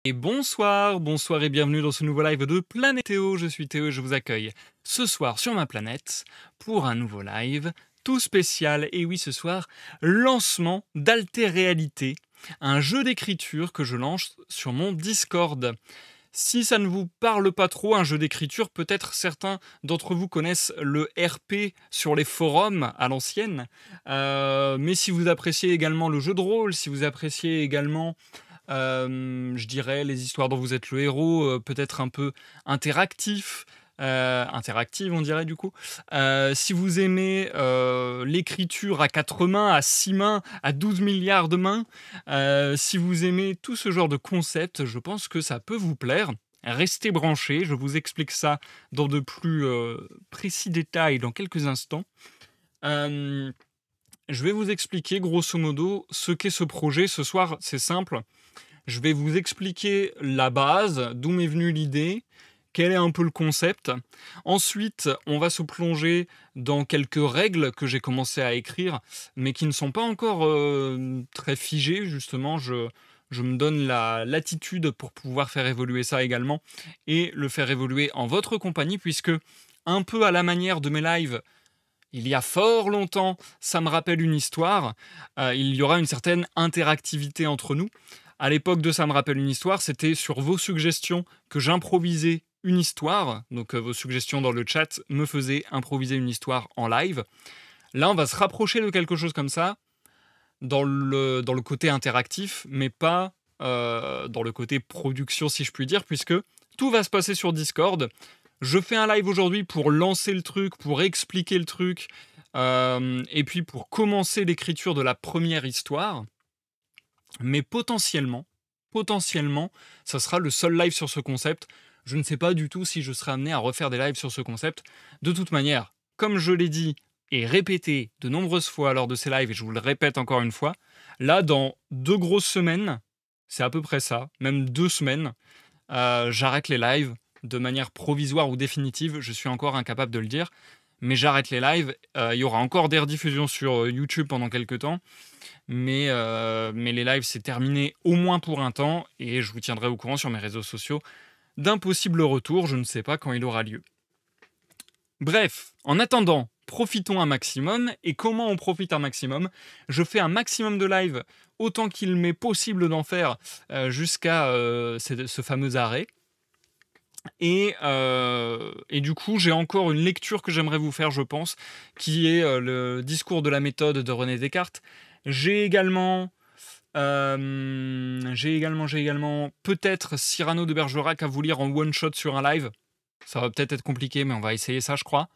Et bonsoir, bonsoir et bienvenue dans ce nouveau live de Planète Théo. Je suis Théo et je vous accueille ce soir sur ma planète pour un nouveau live tout spécial. Et oui, ce soir, lancement d'Alter Réalité, un jeu d'écriture que je lance sur mon Discord. Si ça ne vous parle pas trop, un jeu d'écriture, peut-être certains d'entre vous connaissent le RP sur les forums à l'ancienne. Mais si vous appréciez également le jeu de rôle, si vous appréciez également je dirais les histoires dont vous êtes le héros, peut-être un peu interactif, interactive on dirait du coup. Si vous aimez, l'écriture à 4 mains, à 6 mains, à 12 milliards de mains, si vous aimez tout ce genre de concept, je pense que ça peut vous plaire. Restez branchés, je vous explique ça dans de plus, précis détails dans quelques instants. Hem, je vais vous expliquer grosso modo ce qu'est ce projet. Ce soir, c'est simple. Je vais vous expliquer la base, d'où m'est venue l'idée, quel est un peu le concept. Ensuite, on va se plonger dans quelques règles que j'ai commencé à écrire, mais qui ne sont pas encore très figées, justement. Je me donne la latitude pour pouvoir faire évoluer ça également, et le faire évoluer en votre compagnie, puisque, un peu à la manière de mes lives, il y a fort longtemps, ça me rappelle une histoire, il y aura une certaine interactivité entre nous. À l'époque de Ça me rappelle une histoire, c'était sur vos suggestions que j'improvisais une histoire. Donc vos suggestions dans le chat me faisaient improviser une histoire en live. Là, on va se rapprocher de quelque chose comme ça, dans le côté interactif, mais pas dans le côté production, si je puis dire, puisque tout va se passer sur Discord. Je fais un live aujourd'hui pour lancer le truc, pour expliquer le truc, et puis pour commencer l'écriture de la première histoire. Mais potentiellement, ça sera le seul live sur ce concept. Je ne sais pas du tout si je serai amené à refaire des lives sur ce concept. De toute manière, comme je l'ai dit et répété de nombreuses fois lors de ces lives, et je vous le répète encore une fois, là, dans 2 grosses semaines, c'est à peu près ça, même 2 semaines, j'arrête les lives de manière provisoire ou définitive. Je suis encore incapable de le dire, mais j'arrête les lives. Il y aura encore des rediffusions sur YouTube pendant quelques temps, mais les lives, c'est terminé au moins pour un temps, et je vous tiendrai au courant sur mes réseaux sociaux d'un possible retour. Je ne sais pas quand il aura lieu. Bref, en attendant, profitons un maximum. Et comment on profite un maximum? Je fais un maximum de live, autant qu'il m'est possible d'en faire, jusqu'à ce fameux arrêt. Et du coup, j'ai encore une lecture que j'aimerais vous faire, je pense, qui est le discours de la méthode de René Descartes. J'ai également, peut-être Cyrano de Bergerac à vous lire en one-shot sur un live. Ça va peut-être être compliqué, mais on va essayer ça, je crois.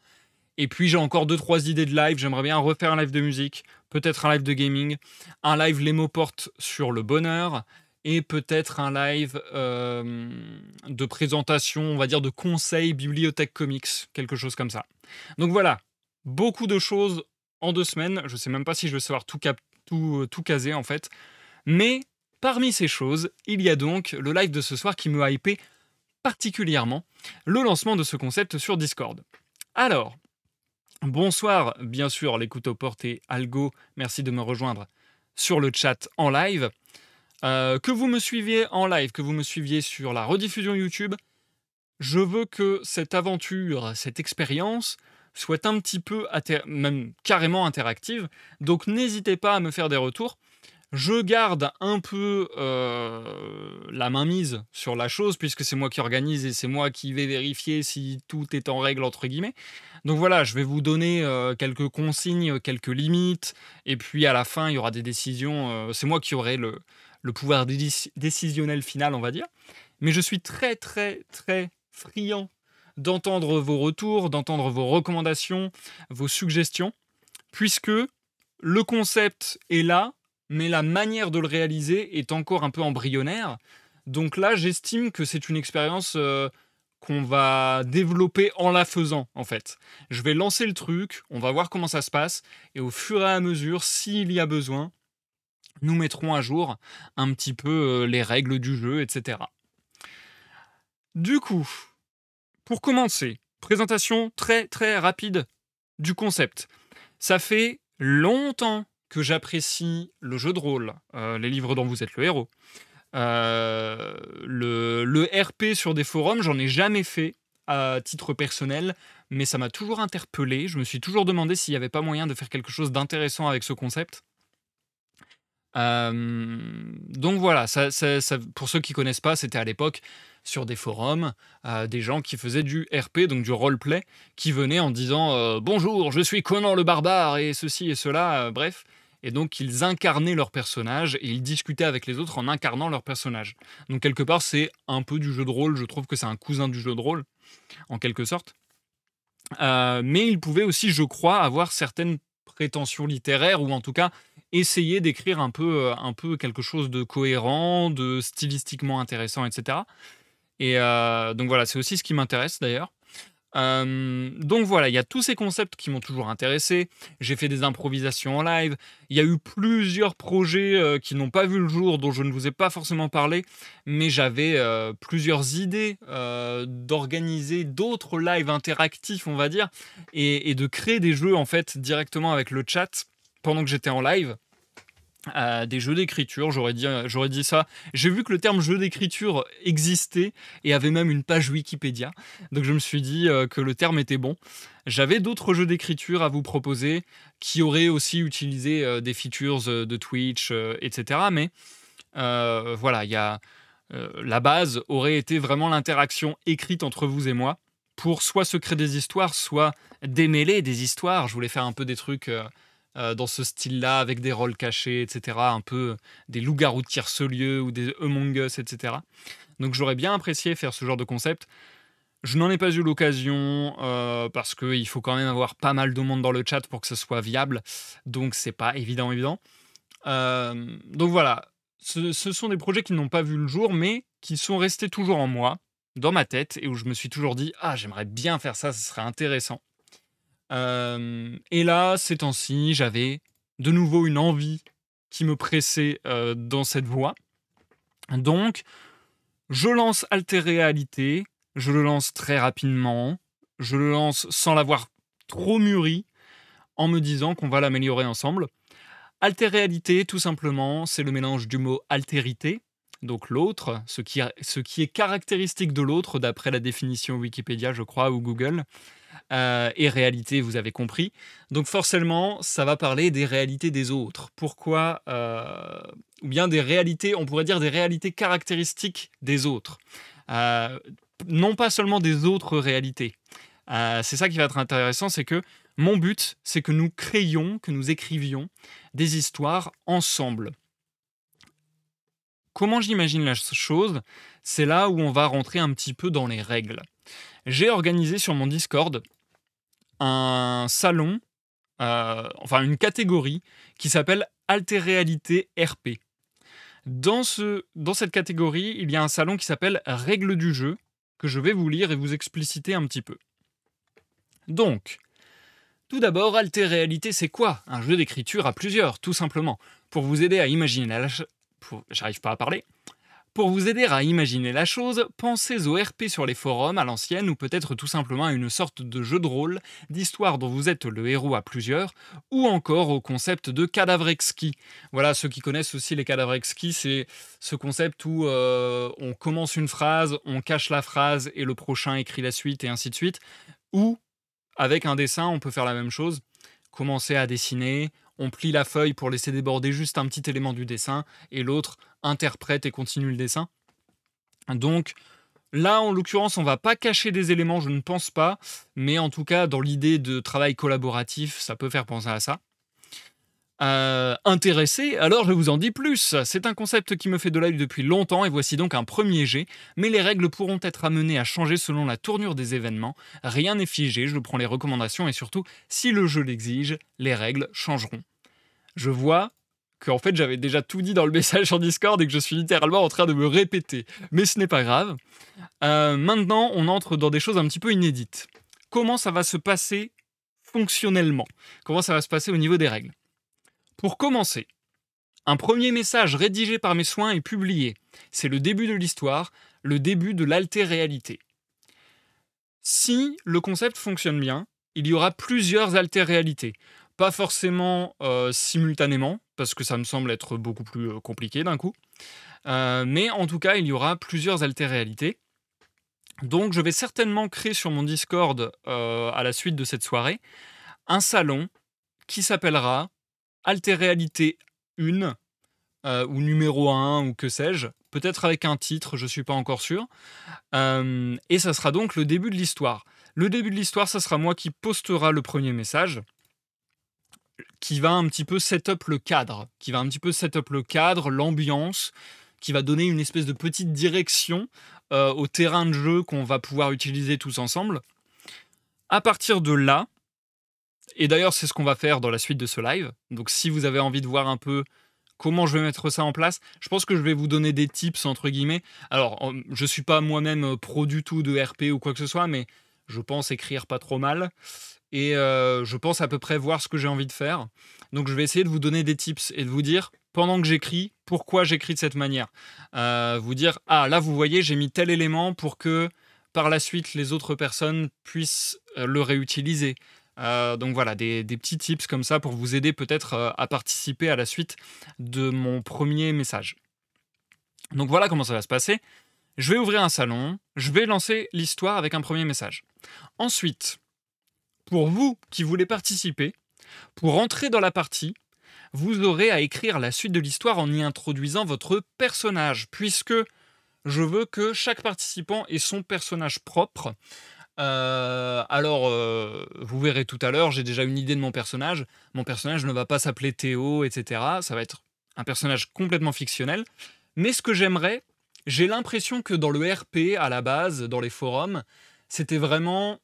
Et puis j'ai encore 2-3 idées de live. J'aimerais bien refaire un live de musique, peut-être un live de gaming, un live Les mots portent sur le bonheur, et peut-être un live de présentation, on va dire de conseils bibliothèque comics, quelque chose comme ça. Donc voilà, beaucoup de choses en 2 semaines. Je sais même pas si je vais savoir tout caser en fait. Mais parmi ces choses, il y a donc le live de ce soir qui me a hypé particulièrement, le lancement de ce concept sur Discord. Alors, bonsoir, bien sûr, l'écoute aux portes et Algo, merci de me rejoindre sur le chat en live. Que vous me suiviez en live, que vous me suiviez sur la rediffusion YouTube, je veux que cette aventure, cette expérience, soit un petit peu, même carrément interactive. Donc n'hésitez pas à me faire des retours. Je garde un peu la mainmise sur la chose, puisque c'est moi qui organise et c'est moi qui vais vérifier si tout est en règle, entre guillemets. Donc voilà, je vais vous donner quelques consignes, quelques limites, et puis à la fin, il y aura des décisions. C'est moi qui aurai le pouvoir décisionnel final, on va dire. Mais je suis très, très, très friand d'entendre vos retours, d'entendre vos recommandations, vos suggestions, puisque le concept est là, mais la manière de le réaliser est encore un peu embryonnaire. Donc là, j'estime que c'est une expérience qu'on va développer en la faisant, en fait. Je vais lancer le truc, on va voir comment ça se passe, et au fur et à mesure, s'il y a besoin, nous mettrons à jour un petit peu les règles du jeu, etc. Du coup, pour commencer, présentation très très rapide du concept. Ça fait longtemps que j'apprécie le jeu de rôle, les livres dont vous êtes le héros, Le RP sur des forums, j'en ai jamais fait à titre personnel, mais ça m'a toujours interpellé. Je me suis toujours demandé s'il y avait pas moyen de faire quelque chose d'intéressant avec ce concept. Donc voilà, ça pour ceux qui connaissent pas, c'était à l'époque sur des forums, des gens qui faisaient du RP, donc du roleplay, qui venaient en disant, «Bonjour, je suis Conan le barbare et ceci et cela», bref, et donc ils incarnaient leur personnage et ils discutaient avec les autres en incarnant leur personnage. Donc quelque part, c'est un peu du jeu de rôle, je trouve que c'est un cousin du jeu de rôle, en quelque sorte. Mais il pouvait aussi, je crois, avoir certaines prétentions littéraires ou en tout cas essayer d'écrire un peu quelque chose de cohérent, de stylistiquement intéressant, et cetera. Et donc voilà, c'est aussi ce qui m'intéresse d'ailleurs. Donc voilà, il y a tous ces concepts qui m'ont toujours intéressé. J'ai fait des improvisations en live. Il y a eu plusieurs projets, qui n'ont pas vu le jour, dont je ne vous ai pas forcément parlé, mais j'avais, plusieurs idées, d'organiser d'autres lives interactifs, on va dire, et de créer des jeux, en fait, directement avec le chat pendant que j'étais en live. Des jeux d'écriture, j'aurais dit ça. J'ai vu que le terme jeu d'écriture existait et avait même une page Wikipédia. Donc je me suis dit que le terme était bon. J'avais d'autres jeux d'écriture à vous proposer qui auraient aussi utilisé des features de Twitch, etc. Mais voilà, la base aurait été vraiment l'interaction écrite entre vous et moi pour soit se créer des histoires, soit démêler des histoires. Je voulais faire un peu des trucs dans ce style-là, avec des rôles cachés, etc. Un peu des loups-garous de tierce-lieu ou des Among Us, etc. Donc j'aurais bien apprécié faire ce genre de concept. Je n'en ai pas eu l'occasion parce qu'il faut quand même avoir pas mal de monde dans le chat pour que ce soit viable. Donc c'est pas évident. Donc voilà, ce sont des projets qui n'ont pas vu le jour, mais qui sont restés toujours en moi, dans ma tête, et où je me suis toujours dit: «Ah, j'aimerais bien faire ça, ce serait intéressant». Et là, ces temps-ci, j'avais de nouveau une envie qui me pressait, dans cette voie. Donc je lance Alter Réalité, je le lance très rapidement, je le lance sans l'avoir trop mûri, en me disant qu'on va l'améliorer ensemble. Alter Réalité, tout simplement, c'est le mélange du mot altérité, donc l'autre, ce qui est caractéristique de l'autre d'après la définition Wikipédia, je crois, ou Google, et réalité, vous avez compris. Donc forcément, ça va parler des réalités des autres. Pourquoi ou bien des réalités, on pourrait dire des réalités caractéristiques des autres. Heu, non pas seulement des autres réalités. C'est ça qui va être intéressant, c'est que mon but, c'est que nous créions, que nous écrivions des histoires ensemble. Comment j'imagine la chose? C'est là où on va rentrer un petit peu dans les règles. J'ai organisé sur mon Discord un salon, enfin une catégorie qui s'appelle Alter-Réalité RP. Dans cette catégorie, il y a un salon qui s'appelle Règles du jeu, que je vais vous lire et vous expliciter un petit peu. Donc, tout d'abord, Alter-Réalité, c'est quoi? Un jeu d'écriture à plusieurs, tout simplement. Pour vous aider à imaginer j'arrive pas à parler. Pour vous aider à imaginer la chose, pensez au RP sur les forums à l'ancienne ou peut-être tout simplement à une sorte de jeu de rôle, d'histoire dont vous êtes le héros à plusieurs, ou encore au concept de cadavre exquis. Voilà, ceux qui connaissent aussi les cadavres exquis, c'est ce concept où on commence une phrase, on cache la phrase et le prochain écrit la suite et ainsi de suite. Ou avec un dessin, on peut faire la même chose. Commencer à dessiner, on plie la feuille pour laisser déborder juste un petit élément du dessin, et l'autre interprète et continue le dessin. Donc là, en l'occurrence, on va pas cacher des éléments, je ne pense pas, mais en tout cas, dans l'idée de travail collaboratif, ça peut faire penser à ça. Intéressé? Alors je vous en dis plus. C'est un concept qui me fait de l'œil depuis longtemps et voici donc un premier jet, mais les règles pourront être amenées à changer selon la tournure des événements. Rien n'est figé, je prends les recommandations et surtout, si le jeu l'exige, les règles changeront. Je vois qu'en fait j'avais déjà tout dit dans le message sur Discord et que je suis littéralement en train de me répéter. Mais ce n'est pas grave. Maintenant, on entre dans des choses un petit peu inédites. Comment ça va se passer fonctionnellement? Comment ça va se passer au niveau des règles? Pour commencer, un premier message rédigé par mes soins est publié. C'est le début de l'histoire, le début de l'alter-réalité. Si le concept fonctionne bien, il y aura plusieurs alter-réalités. Pas forcément simultanément, parce que ça me semble être beaucoup plus compliqué d'un coup. Mais en tout cas, il y aura plusieurs alter-réalités. Donc je vais certainement créer sur mon Discord, à la suite de cette soirée, un salon qui s'appellera Alter-Réalité 1, ou numéro 1 ou que sais-je. Peut-être avec un titre, je suis pas encore sûr. Et ça sera donc le début de l'histoire. Le début de l'histoire, ça sera moi qui postera le premier message, qui va un petit peu set-up le cadre, l'ambiance, qui va donner une espèce de petite direction au terrain de jeu qu'on va pouvoir utiliser tous ensemble. À partir de là, et d'ailleurs c'est ce qu'on va faire dans la suite de ce live, donc si vous avez envie de voir un peu comment je vais mettre ça en place, je pense que je vais vous donner des tips entre guillemets. Alors, je suis pas moi-même pro du tout de RP ou quoi que ce soit, mais je pense écrire pas trop mal et je pense à peu près voir ce que j'ai envie de faire. Donc je vais essayer de vous donner des tips et de vous dire, pendant que j'écris, pourquoi j'écris de cette manière. Vous dire, ah là vous voyez, j'ai mis tel élément pour que par la suite les autres personnes puissent le réutiliser. Donc voilà, des petits tips comme ça pour vous aider peut-être à participer à la suite de mon premier message. Donc voilà comment ça va se passer. Je vais ouvrir un salon, je vais lancer l'histoire avec un premier message. Ensuite, pour vous qui voulez participer, pour entrer dans la partie, vous aurez à écrire la suite de l'histoire en y introduisant votre personnage, puisque je veux que chaque participant ait son personnage propre. Vous verrez tout à l'heure, j'ai déjà une idée de mon personnage. Mon personnage ne va pas s'appeler Théo, etc. Ça va être un personnage complètement fictionnel. Mais ce que j'aimerais, j'ai l'impression que dans le RP, à la base, dans les forums, c'était vraiment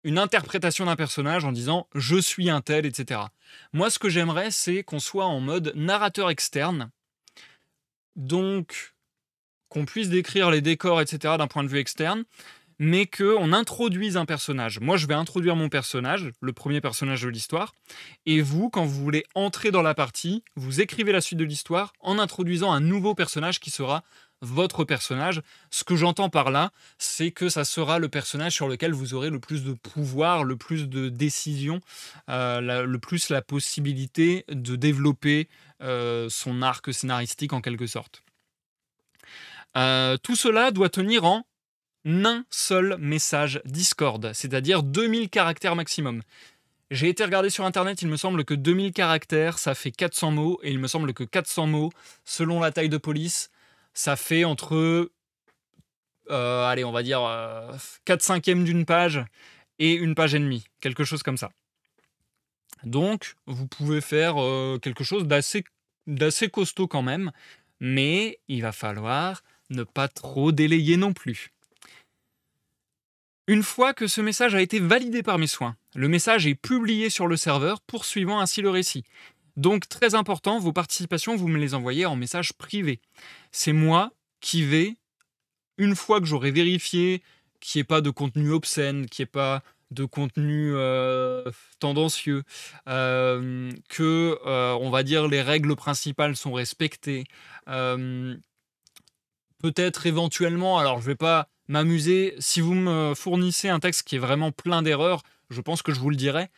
une interprétation d'un personnage en disant « je suis un tel », etc. Moi, ce que j'aimerais, c'est qu'on soit en mode narrateur externe. Donc, qu'on puisse décrire les décors, etc. d'un point de vue externe, mais qu'on introduise un personnage. Moi, je vais introduire mon personnage, le premier personnage de l'histoire, et vous, quand vous voulez entrer dans la partie, vous écrivez la suite de l'histoire en introduisant un nouveau personnage qui sera votre personnage. Ce que j'entends par là, c'est que ça sera le personnage sur lequel vous aurez le plus de pouvoir, le plus de décision, le plus la possibilité de développer son arc scénaristique en quelque sorte. Tout cela doit tenir en un seul message Discord, c'est-à-dire 2000 caractères maximum. J'ai été regarder sur internet, il me semble que 2000 caractères, ça fait 400 mots, et il me semble que 400 mots, selon la taille de police, ça fait entre, allez, on va dire 4/5 d'une page et une page et demie, quelque chose comme ça. Donc, vous pouvez faire quelque chose d'assez costaud quand même, mais il va falloir ne pas trop délayer non plus. Une fois que ce message a été validé par mes soins, le message est publié sur le serveur, poursuivant ainsi le récit. Donc, très important, vos participations, vous me les envoyez en message privé. C'est moi qui vais, une fois que j'aurai vérifié qu'il n'y ait pas de contenu obscène, qu'il n'y ait pas de contenu tendancieux, que, on va dire, les règles principales sont respectées, peut-être éventuellement, alors je vais pas m'amuser, si vous me fournissez un texte qui est vraiment plein d'erreurs, je pense que je vous le dirai.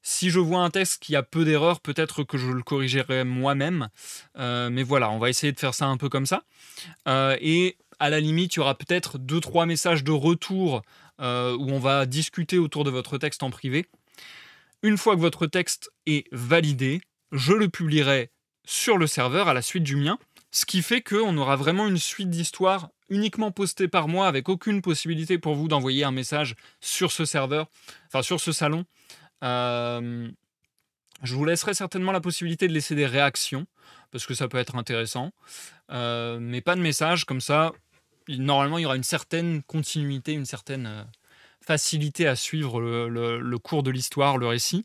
Si je vois un texte qui a peu d'erreurs, peut-être que je le corrigerai moi-même. Mais voilà, on va essayer de faire ça un peu comme ça. Et à la limite, il y aura peut-être 2-3 messages de retour où on va discuter autour de votre texte en privé. Une fois que votre texte est validé, je le publierai sur le serveur à la suite du mien. Ce qui fait qu'on aura vraiment une suite d'histoires uniquement postée par moi, avec aucune possibilité pour vous d'envoyer un message sur ce serveur, enfin sur ce salon. Je vous laisserai certainement la possibilité de laisser des réactions, parce que ça peut être intéressant. Mais pas de message, comme ça, normalement il y aura une certaine continuité, une certaine facilité à suivre le cours de l'histoire, le récit.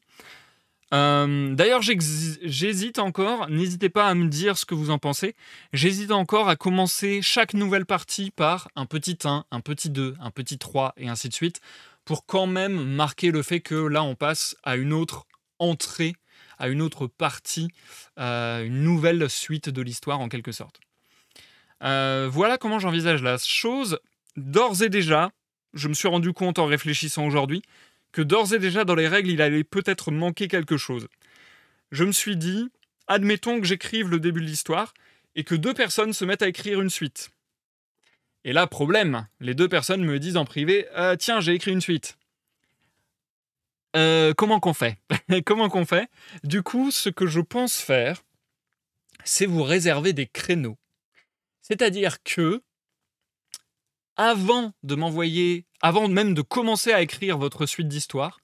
D'ailleurs, j'hésite encore, n'hésitez pas à me dire ce que vous en pensez, j'hésite encore à commencer chaque nouvelle partie par un petit 1, un petit 2, un petit 3, et ainsi de suite, pour quand même marquer le fait que là, on passe à une autre entrée, à une autre partie, une nouvelle suite de l'histoire en quelque sorte. Voilà comment j'envisage la chose. D'ores et déjà, je me suis rendu compte en réfléchissant aujourd'hui, que d'ores et déjà dans les règles, il allait peut-être manquer quelque chose. Je me suis dit, admettons que j'écrive le début de l'histoire, et que 2 personnes se mettent à écrire une suite. Et là, problème, les 2 personnes me disent en privé: Tiens, j'ai écrit une suite. Comment qu'on fait? Comment qu'on fait? Du coup, ce que je pense faire, c'est vous réserver des créneaux. C'est-à-dire que, avant même de commencer à écrire votre suite d'histoire,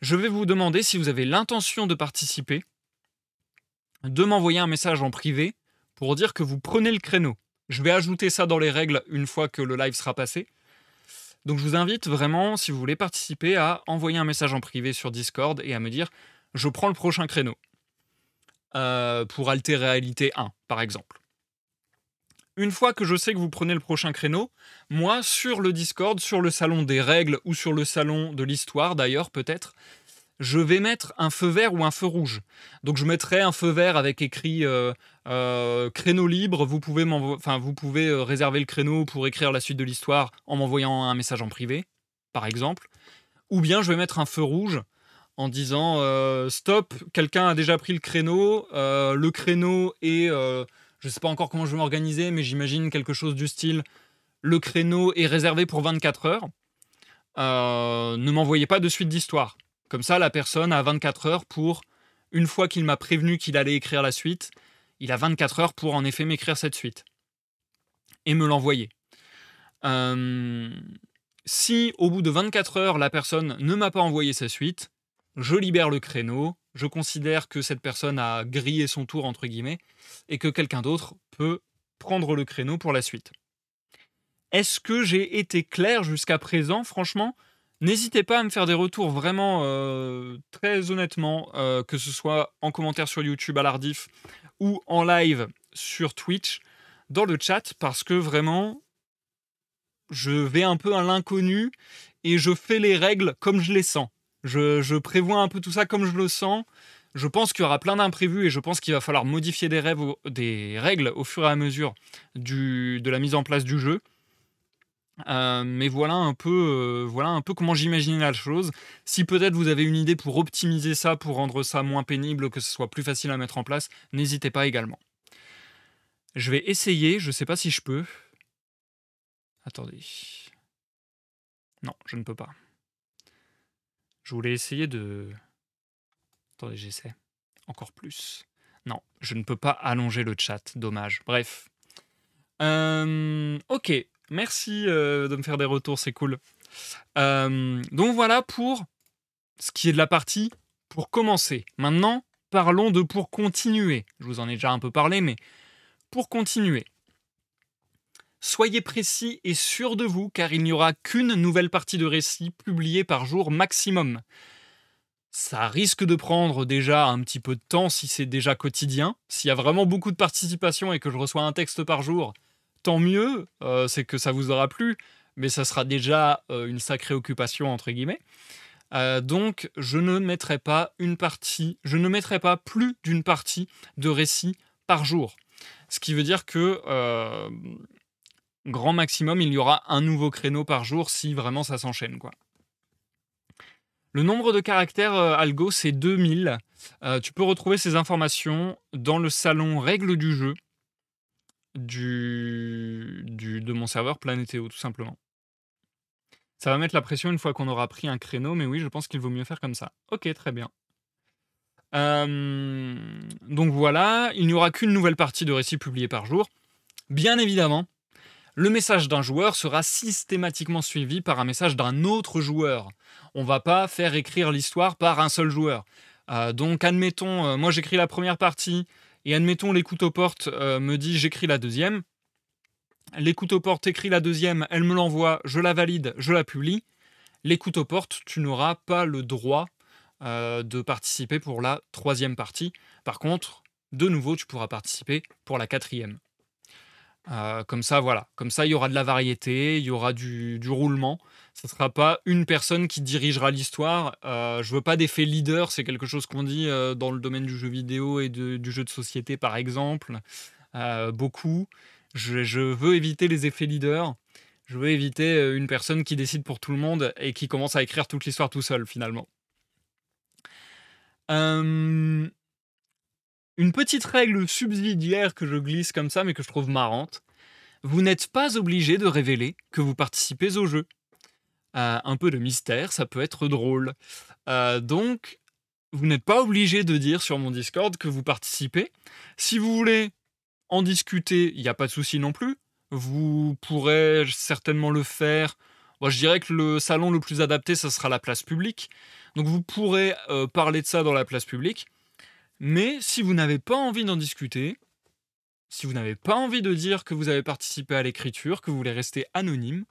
je vais vous demander si vous avez l'intention de participer, de m'envoyer un message en privé pour dire que vous prenez le créneau. Je vais ajouter ça dans les règles une fois que le live sera passé. Donc je vous invite vraiment, si vous voulez participer, à envoyer un message en privé sur Discord et à me dire « Je prends le prochain créneau » pour Alter Réalité 1, par exemple. Une fois que je sais que vous prenez le prochain créneau, moi, sur le Discord, sur le salon des règles ou sur le salon de l'histoire d'ailleurs peut-être, je vais mettre un feu vert ou un feu rouge. Donc je mettrai un feu vert avec écrit créneau libre, vous pouvez réserver le créneau pour écrire la suite de l'histoire en m'envoyant un message en privé, par exemple. Ou bien je vais mettre un feu rouge en disant stop, quelqu'un a déjà pris le créneau est, je ne sais pas encore comment je vais m'organiser, mais j'imagine quelque chose du style, le créneau est réservé pour 24 heures, ne m'envoyez pas de suite d'histoire. Comme ça, la personne a 24 heures pour, une fois qu'il m'a prévenu qu'il allait écrire la suite, il a 24 heures pour en effet m'écrire cette suite et me l'envoyer. Si au bout de 24 heures, la personne ne m'a pas envoyé sa suite, je libère le créneau, je considère que cette personne a grillé son tour, entre guillemets, et que quelqu'un d'autre peut prendre le créneau pour la suite. Est-ce que j'ai été clair jusqu'à présent? Franchement, n'hésitez pas à me faire des retours vraiment très honnêtement, que ce soit en commentaire sur YouTube à l'Ardif ou en live sur Twitch, dans le chat, parce que vraiment, je vais un peu à l'inconnu et je fais les règles comme je les sens. Je prévois un peu tout ça comme je le sens. Je pense qu'il y aura plein d'imprévus et je pense qu'il va falloir modifier des règles au fur et à mesure de la mise en place du jeu. Mais voilà un peu comment j'imaginais la chose. Si peut-être vous avez une idée pour optimiser ça, pour rendre ça moins pénible, que ce soit plus facile à mettre en place, n'hésitez pas également. Je vais essayer, je sais pas si je peux. Attendez. Non, je ne peux pas. Je voulais essayer de... Attendez, j'essaie. Encore plus. Non, je ne peux pas allonger le chat, dommage. Bref. Ok, merci de me faire des retours, c'est cool. Donc voilà pour ce qui est de la partie pour commencer. Maintenant, parlons de pour continuer. Je vous en ai déjà un peu parlé, mais pour continuer. Soyez précis et sûr de vous, car il n'y aura qu'une nouvelle partie de récit publiée par jour maximum. Ça risque de prendre déjà un petit peu de temps si c'est déjà quotidien. S'il y a vraiment beaucoup de participation et que je reçois un texte par jour, tant mieux, c'est que ça vous aura plu, mais ça sera déjà une sacrée occupation, entre guillemets. Donc, je ne mettrai pas plus d'une partie de récit par jour. Ce qui veut dire que, grand maximum, il y aura un nouveau créneau par jour si vraiment ça s'enchaîne, quoi. Le nombre de caractères algo, c'est 2000. Tu peux retrouver ces informations dans le salon règles du jeu de mon serveur Planétéo, tout simplement. Ça va mettre la pression une fois qu'on aura pris un créneau, mais oui, je pense qu'il vaut mieux faire comme ça. Ok, très bien. Donc voilà, il n'y aura qu'une nouvelle partie de récit publiée par jour. Bien évidemment, le message d'un joueur sera systématiquement suivi par un message d'un autre joueur. On va pas faire écrire l'histoire par un seul joueur. Donc admettons, moi j'écris la première partie, et admettons l'écoute aux portes me dit j'écris la deuxième. L'écoute aux portes écrit la deuxième, elle me l'envoie, je la valide, je la publie. L'écoute aux portes, tu n'auras pas le droit de participer pour la troisième partie. Par contre, de nouveau, tu pourras participer pour la quatrième. Comme ça, voilà. Comme ça, il y aura de la variété, il y aura du roulement. Ce ne sera pas une personne qui dirigera l'histoire. Je veux pas d'effet leader, c'est quelque chose qu'on dit dans le domaine du jeu vidéo et du jeu de société, par exemple. Beaucoup. Je veux éviter les effets leader. Je veux éviter une personne qui décide pour tout le monde et qui commence à écrire toute l'histoire tout seul, finalement. Une une petite règle subsidiaire que je glisse comme ça, mais que je trouve marrante. Vous n'êtes pas obligé de révéler que vous participez au jeu. Un peu de mystère, ça peut être drôle. Donc, vous n'êtes pas obligé de dire sur mon Discord que vous participez. Si vous voulez en discuter, il n'y a pas de souci non plus. Vous pourrez certainement le faire. Moi, je dirais que le salon le plus adapté, ça sera la place publique. Donc, vous pourrez parler de ça dans la place publique. Mais si vous n'avez pas envie d'en discuter, si vous n'avez pas envie de dire que vous avez participé à l'écriture, que vous voulez rester anonyme,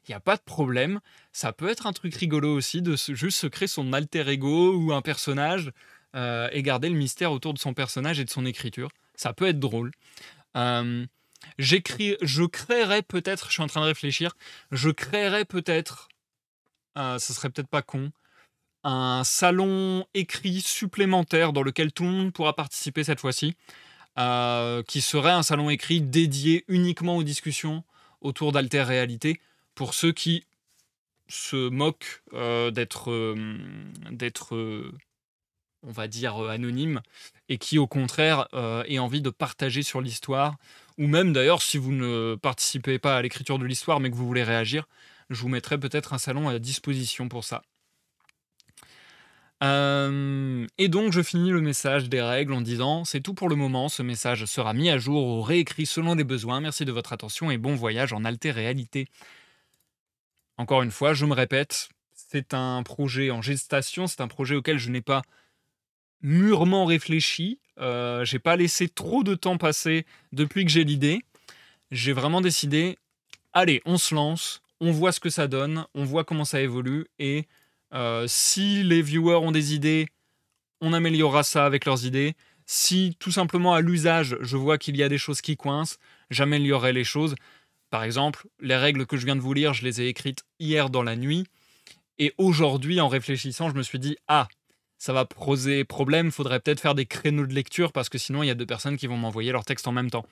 il n'y a pas de problème. Ça peut être un truc rigolo aussi de juste se créer son alter ego ou un personnage et garder le mystère autour de son personnage et de son écriture. Ça peut être drôle. Je créerais peut-être, je suis en train de réfléchir, je créerais peut-être, ça serait peut-être pas con, un salon écrit supplémentaire dans lequel tout le monde pourra participer cette fois-ci, qui serait un salon écrit dédié uniquement aux discussions autour d'Alter Réalité, pour ceux qui se moquent d'être, on va dire, anonyme, et qui, au contraire, aient envie de partager sur l'histoire. Ou même, d'ailleurs, si vous ne participez pas à l'écriture de l'histoire, mais que vous voulez réagir, je vous mettrai peut-être un salon à disposition pour ça. Et donc, je finis le message des règles en disant « C'est tout pour le moment, ce message sera mis à jour ou réécrit selon les besoins. Merci de votre attention et bon voyage en Alter Réalité. » Encore une fois, je me répète, c'est un projet en gestation, c'est un projet auquel je n'ai pas mûrement réfléchi. J'ai pas laissé trop de temps passer depuis que j'ai l'idée. J'ai vraiment décidé, allez, on se lance, on voit ce que ça donne, on voit comment ça évolue, et si les viewers ont des idées, on améliorera ça avec leurs idées. Si tout simplement à l'usage, je vois qu'il y a des choses qui coincent, j'améliorerai les choses. Par exemple, les règles que je viens de vous lire, je les ai écrites hier dans la nuit. Et aujourd'hui, en réfléchissant, je me suis dit, ah, ça va poser problème, faudrait peut-être faire des créneaux de lecture parce que sinon, il y a 2 personnes qui vont m'envoyer leur texte en même temps.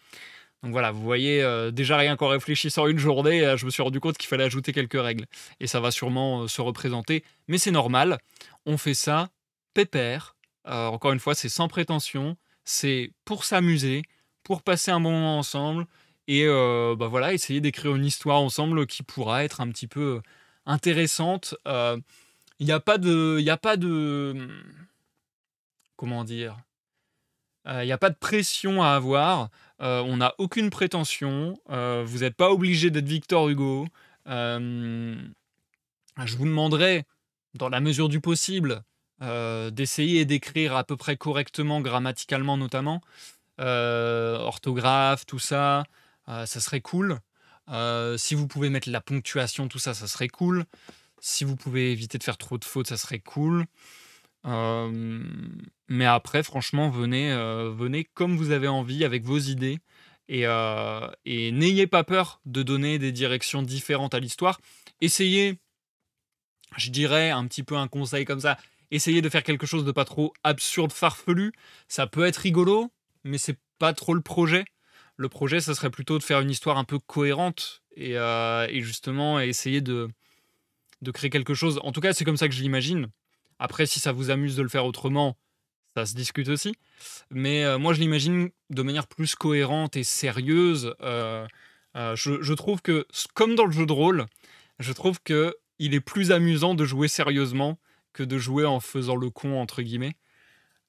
Donc voilà, vous voyez, déjà rien qu'en réfléchissant une journée, je me suis rendu compte qu'il fallait ajouter quelques règles. Et ça va sûrement se représenter, mais c'est normal. On fait ça pépère. Encore une fois, c'est sans prétention. C'est pour s'amuser, pour passer un bon moment ensemble. Et bah voilà, essayer d'écrire une histoire ensemble qui pourra être un petit peu intéressante. Il n'y a pas de... Il y a pas de... Comment dire? Il n'y a pas de pression à avoir. On n'a aucune prétention. Vous n'êtes pas obligé d'être Victor Hugo. Je vous demanderai, dans la mesure du possible, d'essayer d'écrire à peu près correctement, grammaticalement notamment. Orthographe, tout ça, ça serait cool. Si vous pouvez mettre la ponctuation, tout ça, ça serait cool. Si vous pouvez éviter de faire trop de fautes, ça serait cool. Mais après, franchement, venez comme vous avez envie, avec vos idées. Et n'ayez pas peur de donner des directions différentes à l'histoire. Essayez, je dirais, un petit peu un conseil comme ça, essayez de faire quelque chose de pas trop absurde, farfelu. Ça peut être rigolo, mais c'est pas trop le projet. Le projet, ça serait plutôt de faire une histoire un peu cohérente et justement essayer de créer quelque chose. En tout cas, c'est comme ça que je l'imagine. Après, si ça vous amuse de le faire autrement, ça se discute aussi. Mais moi, je l'imagine de manière plus cohérente et sérieuse. Je trouve que, comme dans le jeu de rôle, je trouve que il est plus amusant de jouer sérieusement que de jouer en faisant le con, entre guillemets.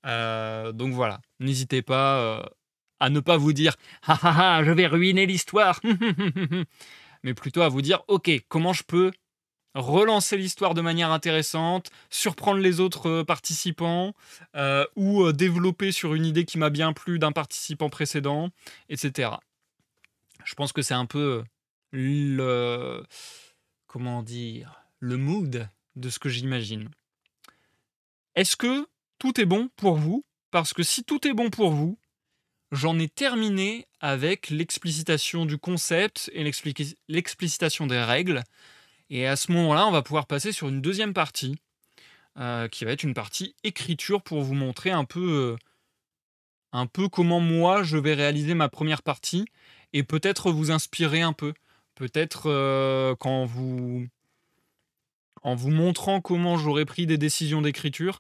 Donc voilà, n'hésitez pas à ne pas vous dire « Ah ah ah, je vais ruiner l'histoire !» mais plutôt à vous dire « Ok, comment je peux relancer l'histoire de manière intéressante, surprendre les autres participants, ou développer sur une idée qui m'a bien plu d'un participant précédent, etc. » Je pense que c'est un peu le... Comment dire? Le mood de ce que j'imagine. Est-ce que tout est bon pour vous? Parce que si tout est bon pour vous, j'en ai terminé avec l'explicitation du concept et l'explicitation des règles. Et à ce moment-là, on va pouvoir passer sur une deuxième partie, qui va être une partie écriture pour vous montrer un peu comment moi je vais réaliser ma première partie et peut-être vous inspirer un peu. Peut-être en vous montrant comment j'aurais pris des décisions d'écriture,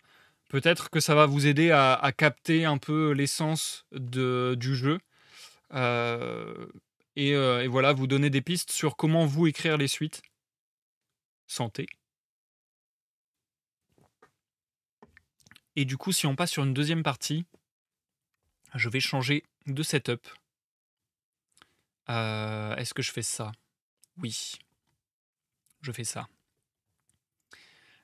Peut-être que ça va vous aider à capter un peu l'essence du jeu. euh, et voilà, vous donner des pistes sur comment vous écrire les suites. Santé. Et du coup, si on passe sur une deuxième partie, je vais changer de setup. Est-ce que je fais ça? Oui, je fais ça.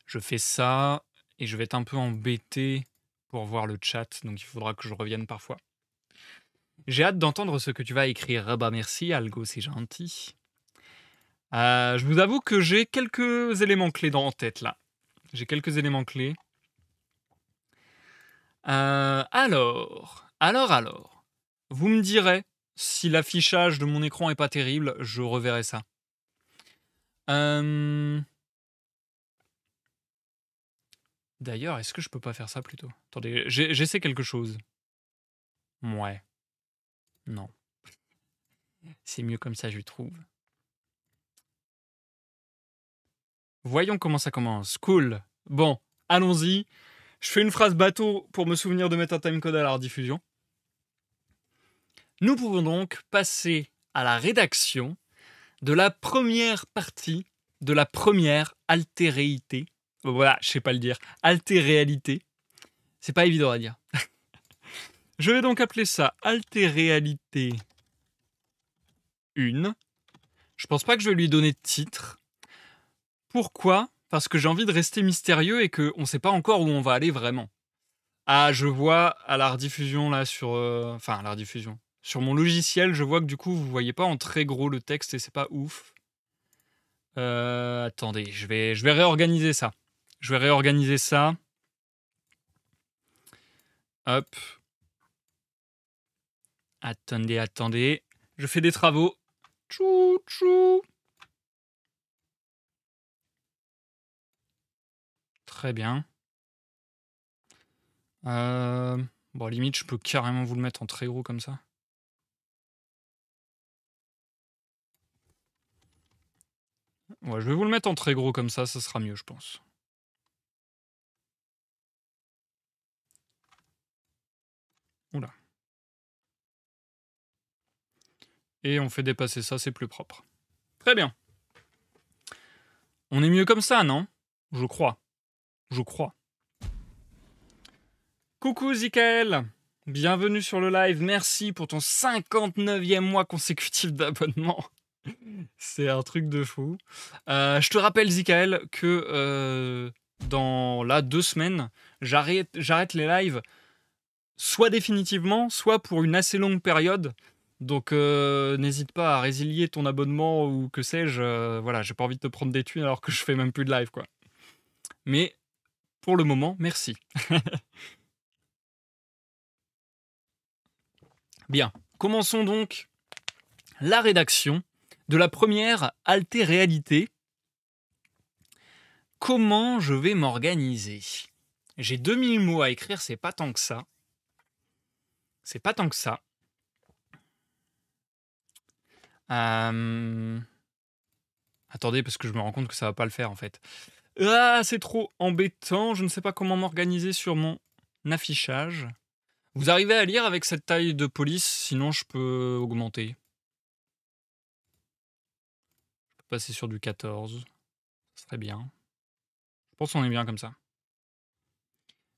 Je fais ça et je vais être un peu embêté pour voir le chat, donc il faudra que je revienne parfois. J'ai hâte d'entendre ce que tu vas écrire. Ah bah merci Algo, c'est gentil. Je vous avoue que j'ai quelques éléments clés en tête là. J'ai quelques éléments clés. Alors. Vous me direz si l'affichage de mon écran est pas terrible, je reverrai ça. D'ailleurs, est-ce que je peux pas faire ça plutôt? Attendez, j'essaie quelque chose. Ouais. Non. C'est mieux comme ça, je trouve. Voyons comment ça commence. Cool. Bon, allons-y. Je fais une phrase bateau pour me souvenir de mettre un timecode à la rediffusion. Nous pouvons donc passer à la rédaction de la première partie de la première altéréité. Voilà, je sais pas le dire. Altéréalité. C'est pas évident à dire. Je vais donc appeler ça altéréalité 1. Je pense pas que je vais lui donner de titre. Pourquoi? Parce que j'ai envie de rester mystérieux et qu'on ne sait pas encore où on va aller vraiment. Ah, je vois à la rediffusion là sur... Enfin, à la rediffusion. Sur mon logiciel, je vois que du coup, vous voyez pas en très gros le texte et c'est pas ouf. Attendez, je vais réorganiser ça. Je vais réorganiser ça. Hop. Attendez. Je fais des travaux. Tchou. Très bien. Bon, limite, je peux carrément vous le mettre en très gros comme ça. Ouais, je vais vous le mettre en très gros comme ça sera mieux, je pense. Oula. Et on fait dépasser ça, c'est plus propre. Très bien. On est mieux comme ça, non? Je crois. Coucou Zikael. Bienvenue sur le live. Merci pour ton 59e mois consécutif d'abonnement. C'est un truc de fou. Je te rappelle, Zikael, que dans 2 semaines, j'arrête les lives soit définitivement, soit pour une assez longue période. Donc n'hésite pas à résilier ton abonnement ou que sais-je. Voilà, j'ai pas envie de te prendre des thunes alors que je fais même plus de live, quoi. Mais pour le moment, merci. Bien, commençons donc la rédaction de la première altéréalité. Comment je vais m'organiser? J'ai 2000 mots à écrire, c'est pas tant que ça. Attendez, parce que je me rends compte que ça va pas le faire en fait. Ah, c'est trop embêtant, je ne sais pas comment m'organiser sur mon affichage. Vous arrivez à lire avec cette taille de police, sinon je peux augmenter. Je peux passer sur du 14. Ce serait bien. Je pense qu'on est bien comme ça.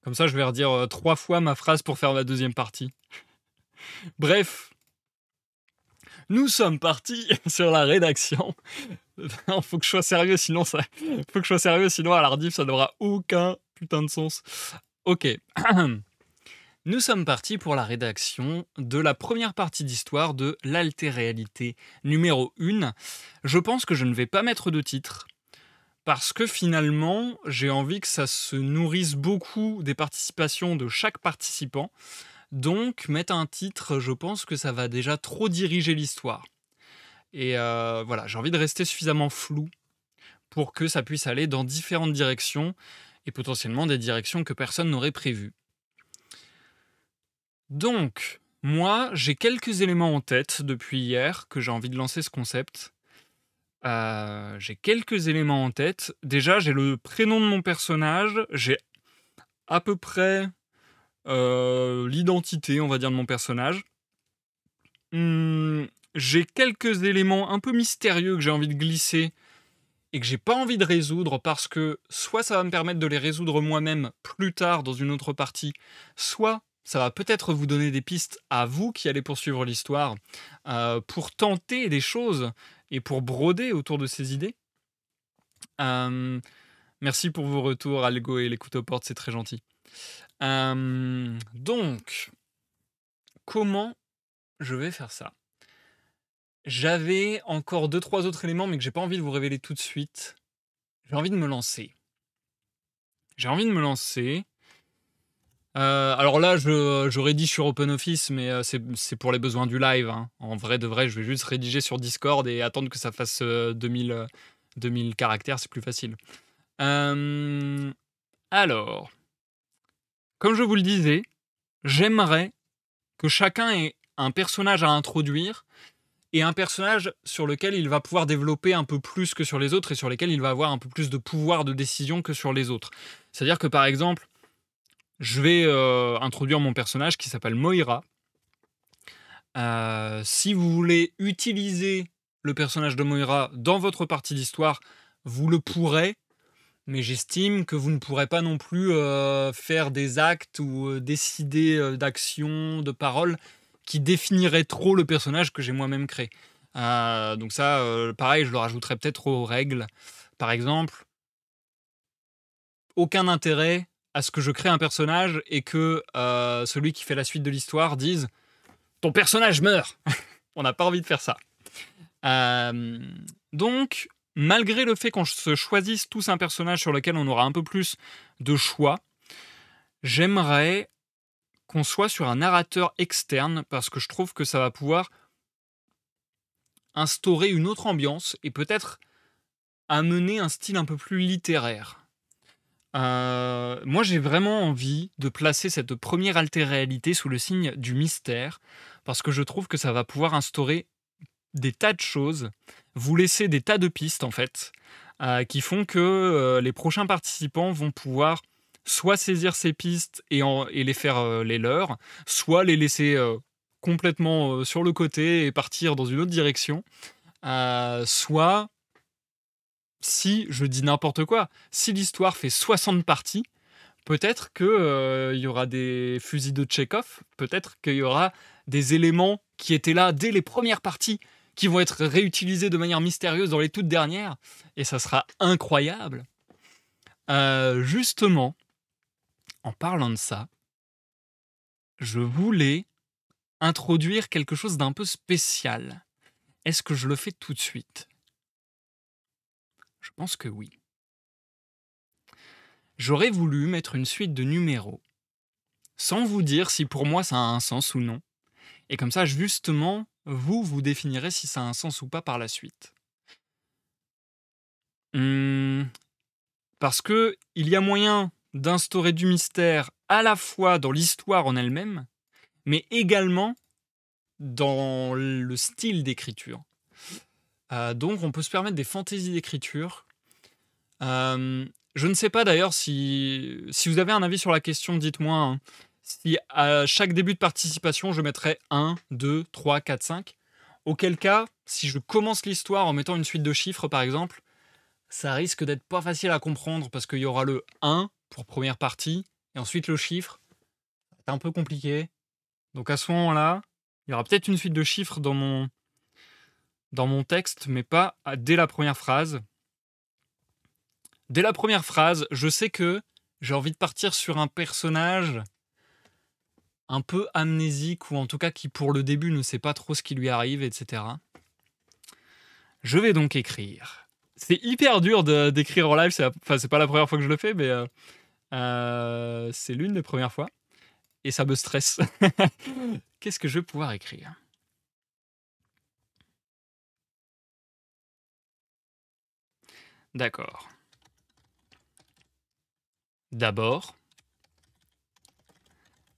Comme ça, je vais redire 3 fois ma phrase pour faire la deuxième partie. Bref. Nous sommes partis sur la rédaction. Non, faut que je sois sérieux, sinon à la rediff, ça n'aura aucun putain de sens. Ok. Nous sommes partis pour la rédaction de la première partie d'histoire de l'altéréalité numéro 1. Je pense que je ne vais pas mettre de titre, parce que finalement, j'ai envie que ça se nourrisse beaucoup des participations de chaque participant. Donc, mettre un titre, je pense que ça va déjà trop diriger l'histoire. Et voilà, j'ai envie de rester suffisamment flou pour que ça puisse aller dans différentes directions, et potentiellement des directions que personne n'aurait prévues. Donc, moi, j'ai quelques éléments en tête depuis hier que j'ai envie de lancer ce concept. J'ai quelques éléments en tête. Déjà, j'ai le prénom de mon personnage, j'ai à peu près l'identité, on va dire, de mon personnage. J'ai quelques éléments un peu mystérieux que j'ai envie de glisser et que j'ai pas envie de résoudre parce que soit ça va me permettre de les résoudre moi-même plus tard dans une autre partie, soit ça va peut-être vous donner des pistes à vous qui allez poursuivre l'histoire, pour tenter des choses et pour broder autour de ces idées. Hem, Merci pour vos retours, Algo et l'écoute aux portes, c'est très gentil. Donc, comment je vais faire ça? J'avais encore deux trois autres éléments, mais que j'ai pas envie de vous révéler tout de suite. J'ai envie de me lancer. J'ai envie de me lancer. Alors là, je rédige sur OpenOffice, mais c'est pour les besoins du live, hein. En vrai de vrai, je vais juste rédiger sur Discord et attendre que ça fasse 2000 caractères, c'est plus facile. Alors, comme je vous le disais, j'aimerais que chacun ait un personnage à introduire et un personnage sur lequel il va pouvoir développer un peu plus que sur les autres et sur lesquels il va avoir un peu plus de pouvoir de décision que sur les autres. C'est-à-dire que par exemple, je vais introduire mon personnage qui s'appelle Moira. Si vous voulez utiliser le personnage de Moira dans votre partie d'histoire, vous le pourrez, mais j'estime que vous ne pourrez pas non plus faire des actes ou décider d'actions, de paroles qui définiraient trop le personnage que j'ai moi-même créé. Donc ça, pareil, je le rajouterais peut-être aux règles. Par exemple, aucun intérêt à ce que je crée un personnage et que celui qui fait la suite de l'histoire dise ton personnage meurt. On n'a pas envie de faire ça. Donc, malgré le fait qu'on se choisisse tous un personnage sur lequel on aura un peu plus de choix, j'aimerais qu'on soit sur un narrateur externe parce que je trouve que ça va pouvoir instaurer une autre ambiance et peut-être amener un style un peu plus littéraire. Moi, j'ai vraiment envie de placer cette première alter-réalité sous le signe du mystère, parce que je trouve que ça va pouvoir instaurer des tas de choses, vous laisser des tas de pistes en fait, qui font que les prochains participants vont pouvoir soit saisir ces pistes et les faire les leurs, soit les laisser complètement sur le côté et partir dans une autre direction, soit si je dis n'importe quoi, si l'histoire fait 60 parties, peut-être que, il y aura des fusils de Tchekhov, peut-être qu'il y aura des éléments qui étaient là dès les premières parties, qui vont être réutilisés de manière mystérieuse dans les toutes dernières, et ça sera incroyable. Justement, en parlant de ça, je voulais introduire quelque chose d'un peu spécial. Est-ce que je le fais tout de suite? Je pense que oui. J'aurais voulu mettre une suite de numéros, sans vous dire si pour moi ça a un sens ou non. Et comme ça, justement, vous définirez si ça a un sens ou pas par la suite. Mmh, Parce que il y a moyen d'instaurer du mystère à la fois dans l'histoire en elle-même, mais également dans le style d'écriture. Donc on peut se permettre des fantaisies d'écriture. Je ne sais pas d'ailleurs si vous avez un avis sur la question, dites-moi, hein. Si à chaque début de participation, je mettrais 1, 2, 3, 4, 5, auquel cas, si je commence l'histoire en mettant une suite de chiffres, par exemple, ça risque d'être pas facile à comprendre parce qu'il y aura le 1 pour première partie et ensuite le chiffre. C'est un peu compliqué. Donc à ce moment-là, il y aura peut-être une suite de chiffres dans mon texte, mais pas dès la première phrase. Dès la première phrase, je sais que j'ai envie de partir sur un personnage un peu amnésique, ou en tout cas qui pour le début ne sait pas trop ce qui lui arrive, etc. Je vais donc écrire. C'est hyper dur d'écrire en live, c'est pas la première fois que je le fais, mais c'est l'une des premières fois. Et ça me stresse. Qu'est-ce que je vais pouvoir écrire? D'accord. D'abord,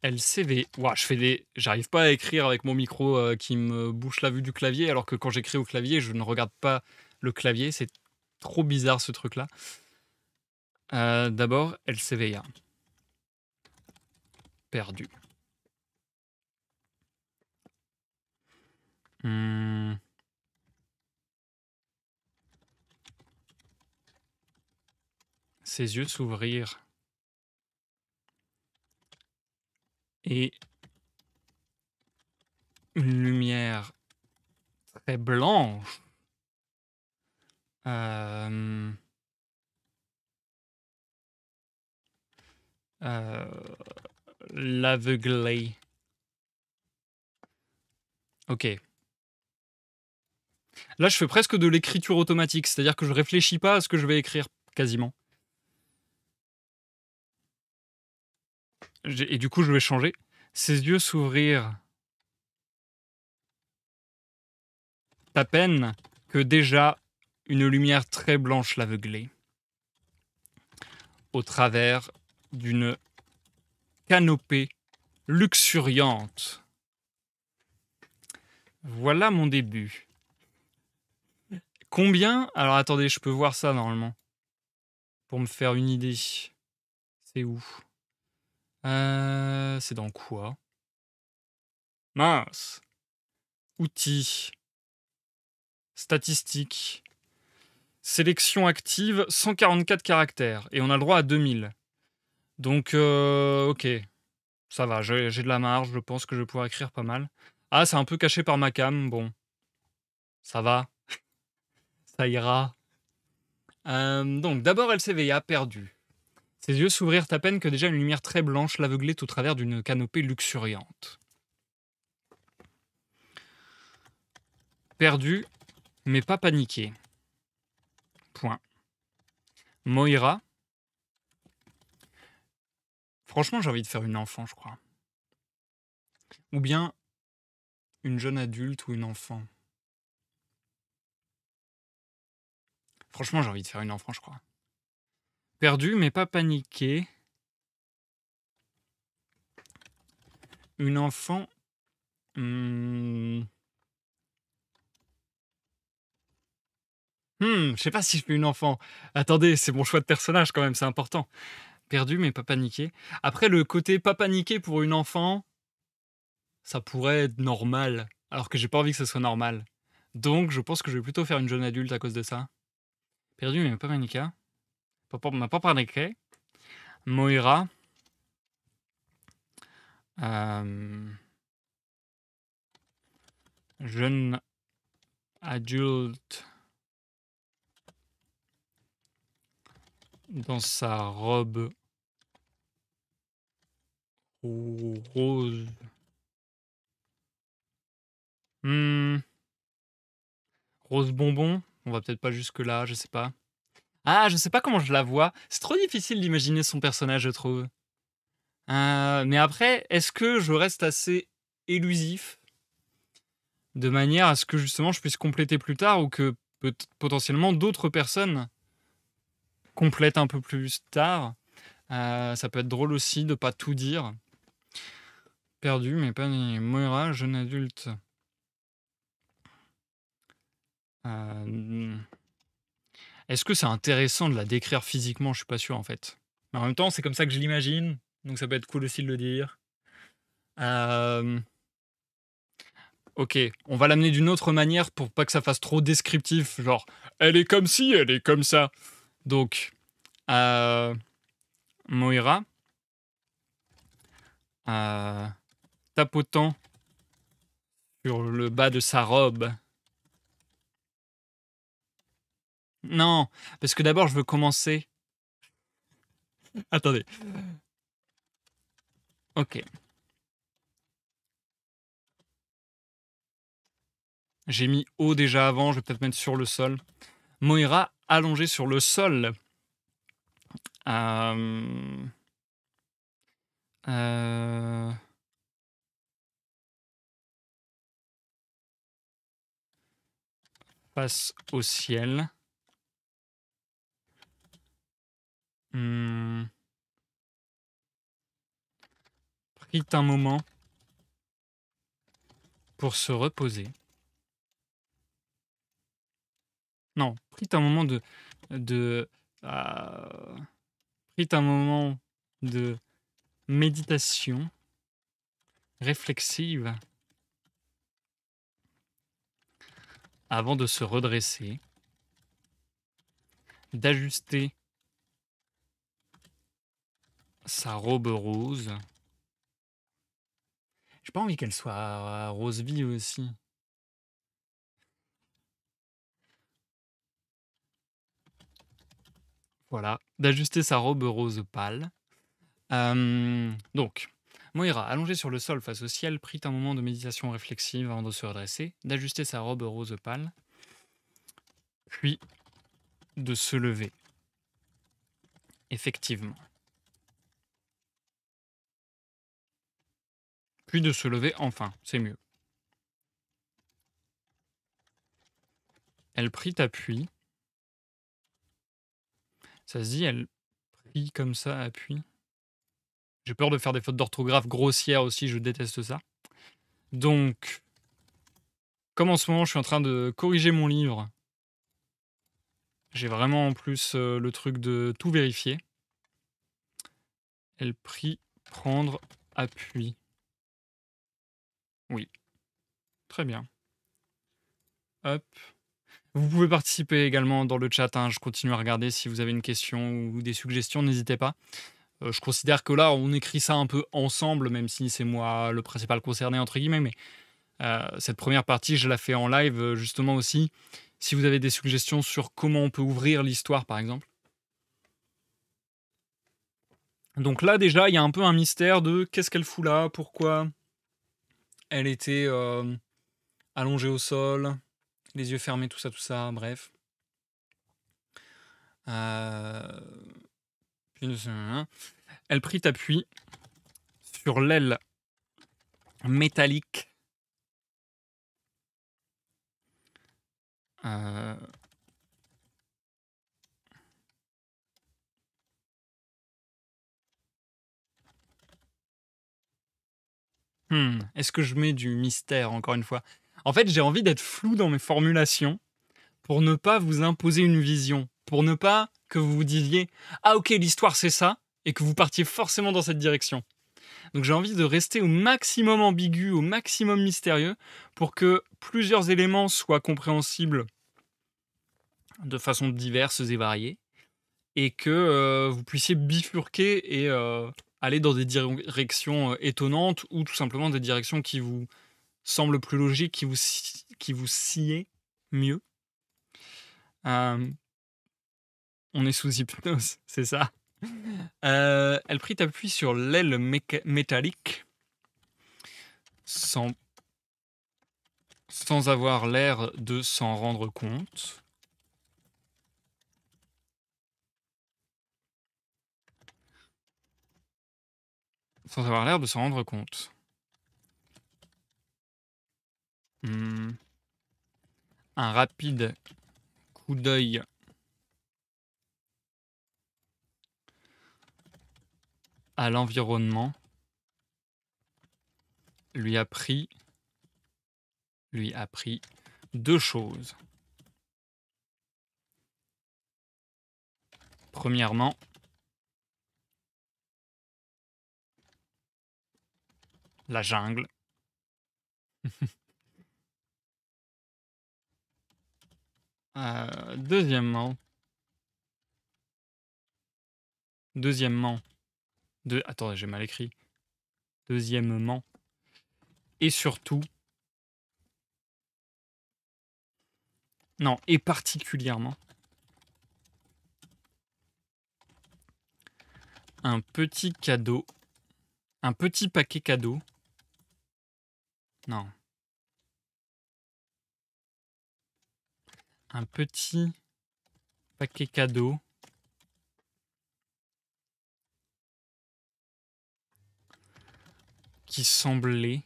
LCV. Ouah, j'arrive pas à écrire avec mon micro qui me bouche la vue du clavier, alors que quand j'écris au clavier, je ne regarde pas le clavier. C'est trop bizarre ce truc-là. D'abord, LCVA. perdu. Hmm. Ses yeux s'ouvrirent. Et une lumière très blanche euh, l'aveuglait. Ok. Là, je fais presque de l'écriture automatique, c'est-à-dire que je réfléchis pas à ce que je vais écrire, quasiment. Et du coup, je vais changer. Ses yeux s'ouvrirent à peine que déjà une lumière très blanche l'aveuglait, au travers d'une canopée luxuriante. Voilà mon début. Combien? Alors attendez, je peux voir ça normalement. Pour me faire une idée. C'est où? C'est dans quoi? Mince. Outils. Statistiques. Sélection active, 144 caractères. Et on a le droit à 2000. Donc, ok. Ça va, j'ai de la marge, je pense que je vais pouvoir écrire pas mal. Ah, c'est un peu caché par ma cam, bon. Ça va. Ça ira. Donc, d'abord, elle s'éveilla, perdue. Ses yeux s'ouvrirent à peine que déjà une lumière très blanche l'aveuglait au travers d'une canopée luxuriante. Perdue, mais pas paniquée. Point. Moira. Franchement, j'ai envie de faire une enfant, je crois. Ou bien une jeune adulte ou une enfant. Franchement, j'ai envie de faire une enfant, je crois. Perdue, mais pas paniquée. Une enfant. Je sais pas si je fais une enfant. Attendez, c'est mon choix de personnage quand même, c'est important. Perdu mais pas paniqué. Après, le côté pas paniqué pour une enfant, ça pourrait être normal, alors que j'ai pas envie que ce soit normal. Donc, je pense que je vais plutôt faire une jeune adulte à cause de ça. Perdu mais pas paniqué. M'a pas paniqué. Moira. Jeune adulte dans sa robe rose. Rose bonbon. On va peut-être pas jusque là, je sais pas. Ah, je sais pas comment je la vois. C'est trop difficile d'imaginer son personnage, je trouve. Mais après, est-ce que je reste assez élusif de manière à ce que justement je puisse compléter plus tard ou que potentiellement d'autres personnes complètent un peu plus tard. Ça peut être drôle aussi de pas tout dire. Perdu, mais pas Moira, jeune adulte. Est-ce que c'est intéressant de la décrire physiquement? Je suis pas sûr en fait. Mais en même temps, c'est comme ça que je l'imagine, donc ça peut être cool aussi de le dire. Ok, on va l'amener d'une autre manière pour pas que ça fasse trop descriptif, genre elle est comme ci, elle est comme ça. Donc, Moira, tapotant sur le bas de sa robe. Non, parce que d'abord je veux commencer. Attendez. Ok. J'ai mis haut déjà avant, je vais peut-être mettre sur le sol. Moira allongée sur le sol. Face au ciel. Prit un moment pour se reposer. Non, prit un moment prit un moment de méditation. réflexive avant de se redresser, d'ajuster sa robe rose. J'ai pas envie qu'elle soit rose vie aussi. Voilà, d'ajuster sa robe rose pâle. Donc, Moira, allongée sur le sol face au ciel, prit un moment de méditation réflexive avant de se redresser, d'ajuster sa robe rose pâle, puis de se lever. Effectivement. Puis de se lever enfin, c'est mieux. Elle prit appui. Ça se dit, elle prit comme ça appui. J'ai peur de faire des fautes d'orthographe grossières aussi, je déteste ça. Donc, comme en ce moment je suis en train de corriger mon livre, j'ai vraiment en plus le truc de tout vérifier. Elle prit prendre appui. Oui, très bien. Hop. Vous pouvez participer également dans le chat, hein, je continue à regarder si vous avez une question ou des suggestions, n'hésitez pas. Je considère que là, on écrit ça un peu ensemble, même si c'est moi le principal concerné, entre guillemets, mais cette première partie, je la fais en live, justement aussi. Si vous avez des suggestions sur comment on peut ouvrir l'histoire, par exemple. Donc là, déjà, il y a un peu un mystère de qu'est-ce qu'elle fout là, pourquoi elle était allongée au sol, les yeux fermés, tout ça, bref. Elle prit appui sur l'aile métallique est-ce que je mets du mystère, encore une fois? En fait, j'ai envie d'être flou dans mes formulations pour ne pas vous imposer une vision, pour ne pas que vous vous disiez: «Ah OK, l'histoire c'est ça» et que vous partiez forcément dans cette direction. Donc j'ai envie de rester au maximum ambigu, au maximum mystérieux pour que plusieurs éléments soient compréhensibles de façon diverses et variées et que, vous puissiez bifurquer et aller dans des directions, étonnantes ou tout simplement des directions qui vous semblent plus logiques, qui vous sied mieux. Hem, on est sous hypnose, c'est ça? Elle prit appui sur l'aile métallique sans avoir l'air de s'en rendre compte. Sans avoir l'air de s'en rendre compte. Mmh. Un rapide coup d'œil à l'environnement lui apprit 2 choses. Premièrement, la jungle. Deuxièmement, attendez, j'ai mal écrit. Deuxièmement et surtout non, et particulièrement un petit cadeau, un petit paquet cadeau. Non. Un petit paquet cadeau qui semblait.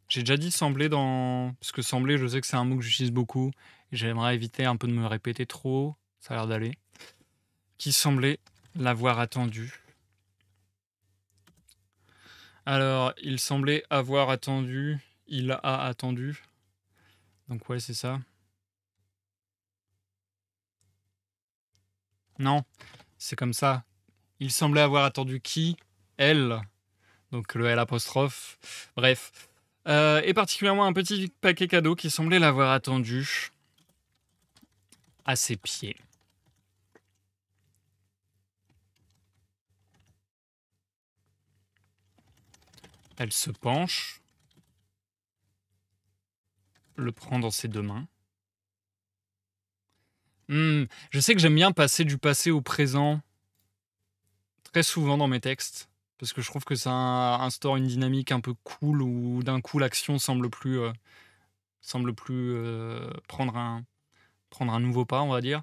J'ai déjà dit sembler dans. Parce que sembler, je sais que c'est un mot que j'utilise beaucoup. Et j'aimerais éviter un peu de me répéter trop. Ça a l'air d'aller. Qui semblait l'avoir attendu. Alors, il semblait avoir attendu. Il a attendu. Donc, ouais, c'est ça. Non, c'est comme ça. Il semblait avoir attendu qui? Elle. Donc le L apostrophe. Bref. Et particulièrement un petit paquet cadeau qui semblait l'avoir attendu à ses pieds. Elle se penche, le prend dans ses deux mains. Je sais que j'aime bien passer du passé au présent très souvent dans mes textes, parce que je trouve que ça instaure une dynamique un peu cool où d'un coup l'action semble plus prendre un nouveau pas, on va dire,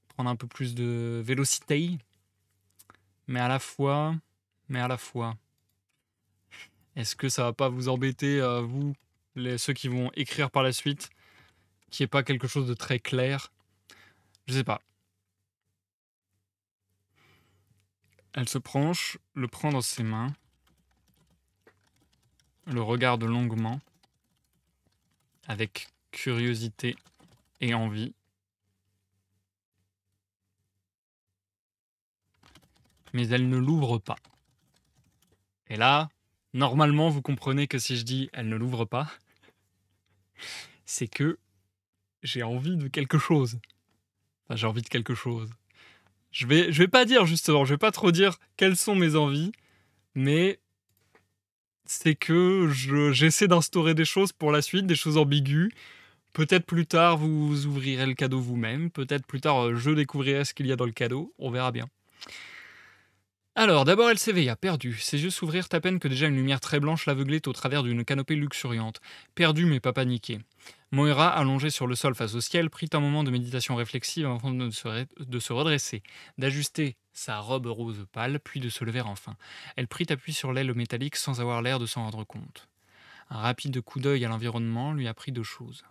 prendre un peu plus de vélocité, mais à la fois, est-ce que ça va pas vous embêter, vous, ceux qui vont écrire par la suite, qu'il n'y ait pas quelque chose de très clair? Je sais pas. Elle se penche, le prend dans ses mains, le regarde longuement, avec curiosité et envie. Mais elle ne l'ouvre pas. Et là, normalement, vous comprenez que si je dis « elle ne l'ouvre pas », c'est que j'ai envie de quelque chose. Enfin, j'ai envie de quelque chose. Je vais pas dire, justement, je vais pas trop dire quelles sont mes envies, mais c'est que j'essaie d'instaurer des choses pour la suite, des choses ambiguës. Peut-être plus tard, vous ouvrirez le cadeau vous-même. Peut-être plus tard, je découvrirai ce qu'il y a dans le cadeau. On verra bien. Alors, d'abord, elle s'éveilla, perdue. Ses yeux s'ouvrirent à peine que déjà une lumière très blanche l'aveuglait au travers d'une canopée luxuriante. Perdue, mais pas paniquée. Moira, allongée sur le sol face au ciel, prit un moment de méditation réflexive avant de se redresser, d'ajuster sa robe rose pâle, puis de se lever enfin. Elle prit appui sur l'aile métallique sans avoir l'air de s'en rendre compte. Un rapide coup d'œil à l'environnement lui apprit deux choses.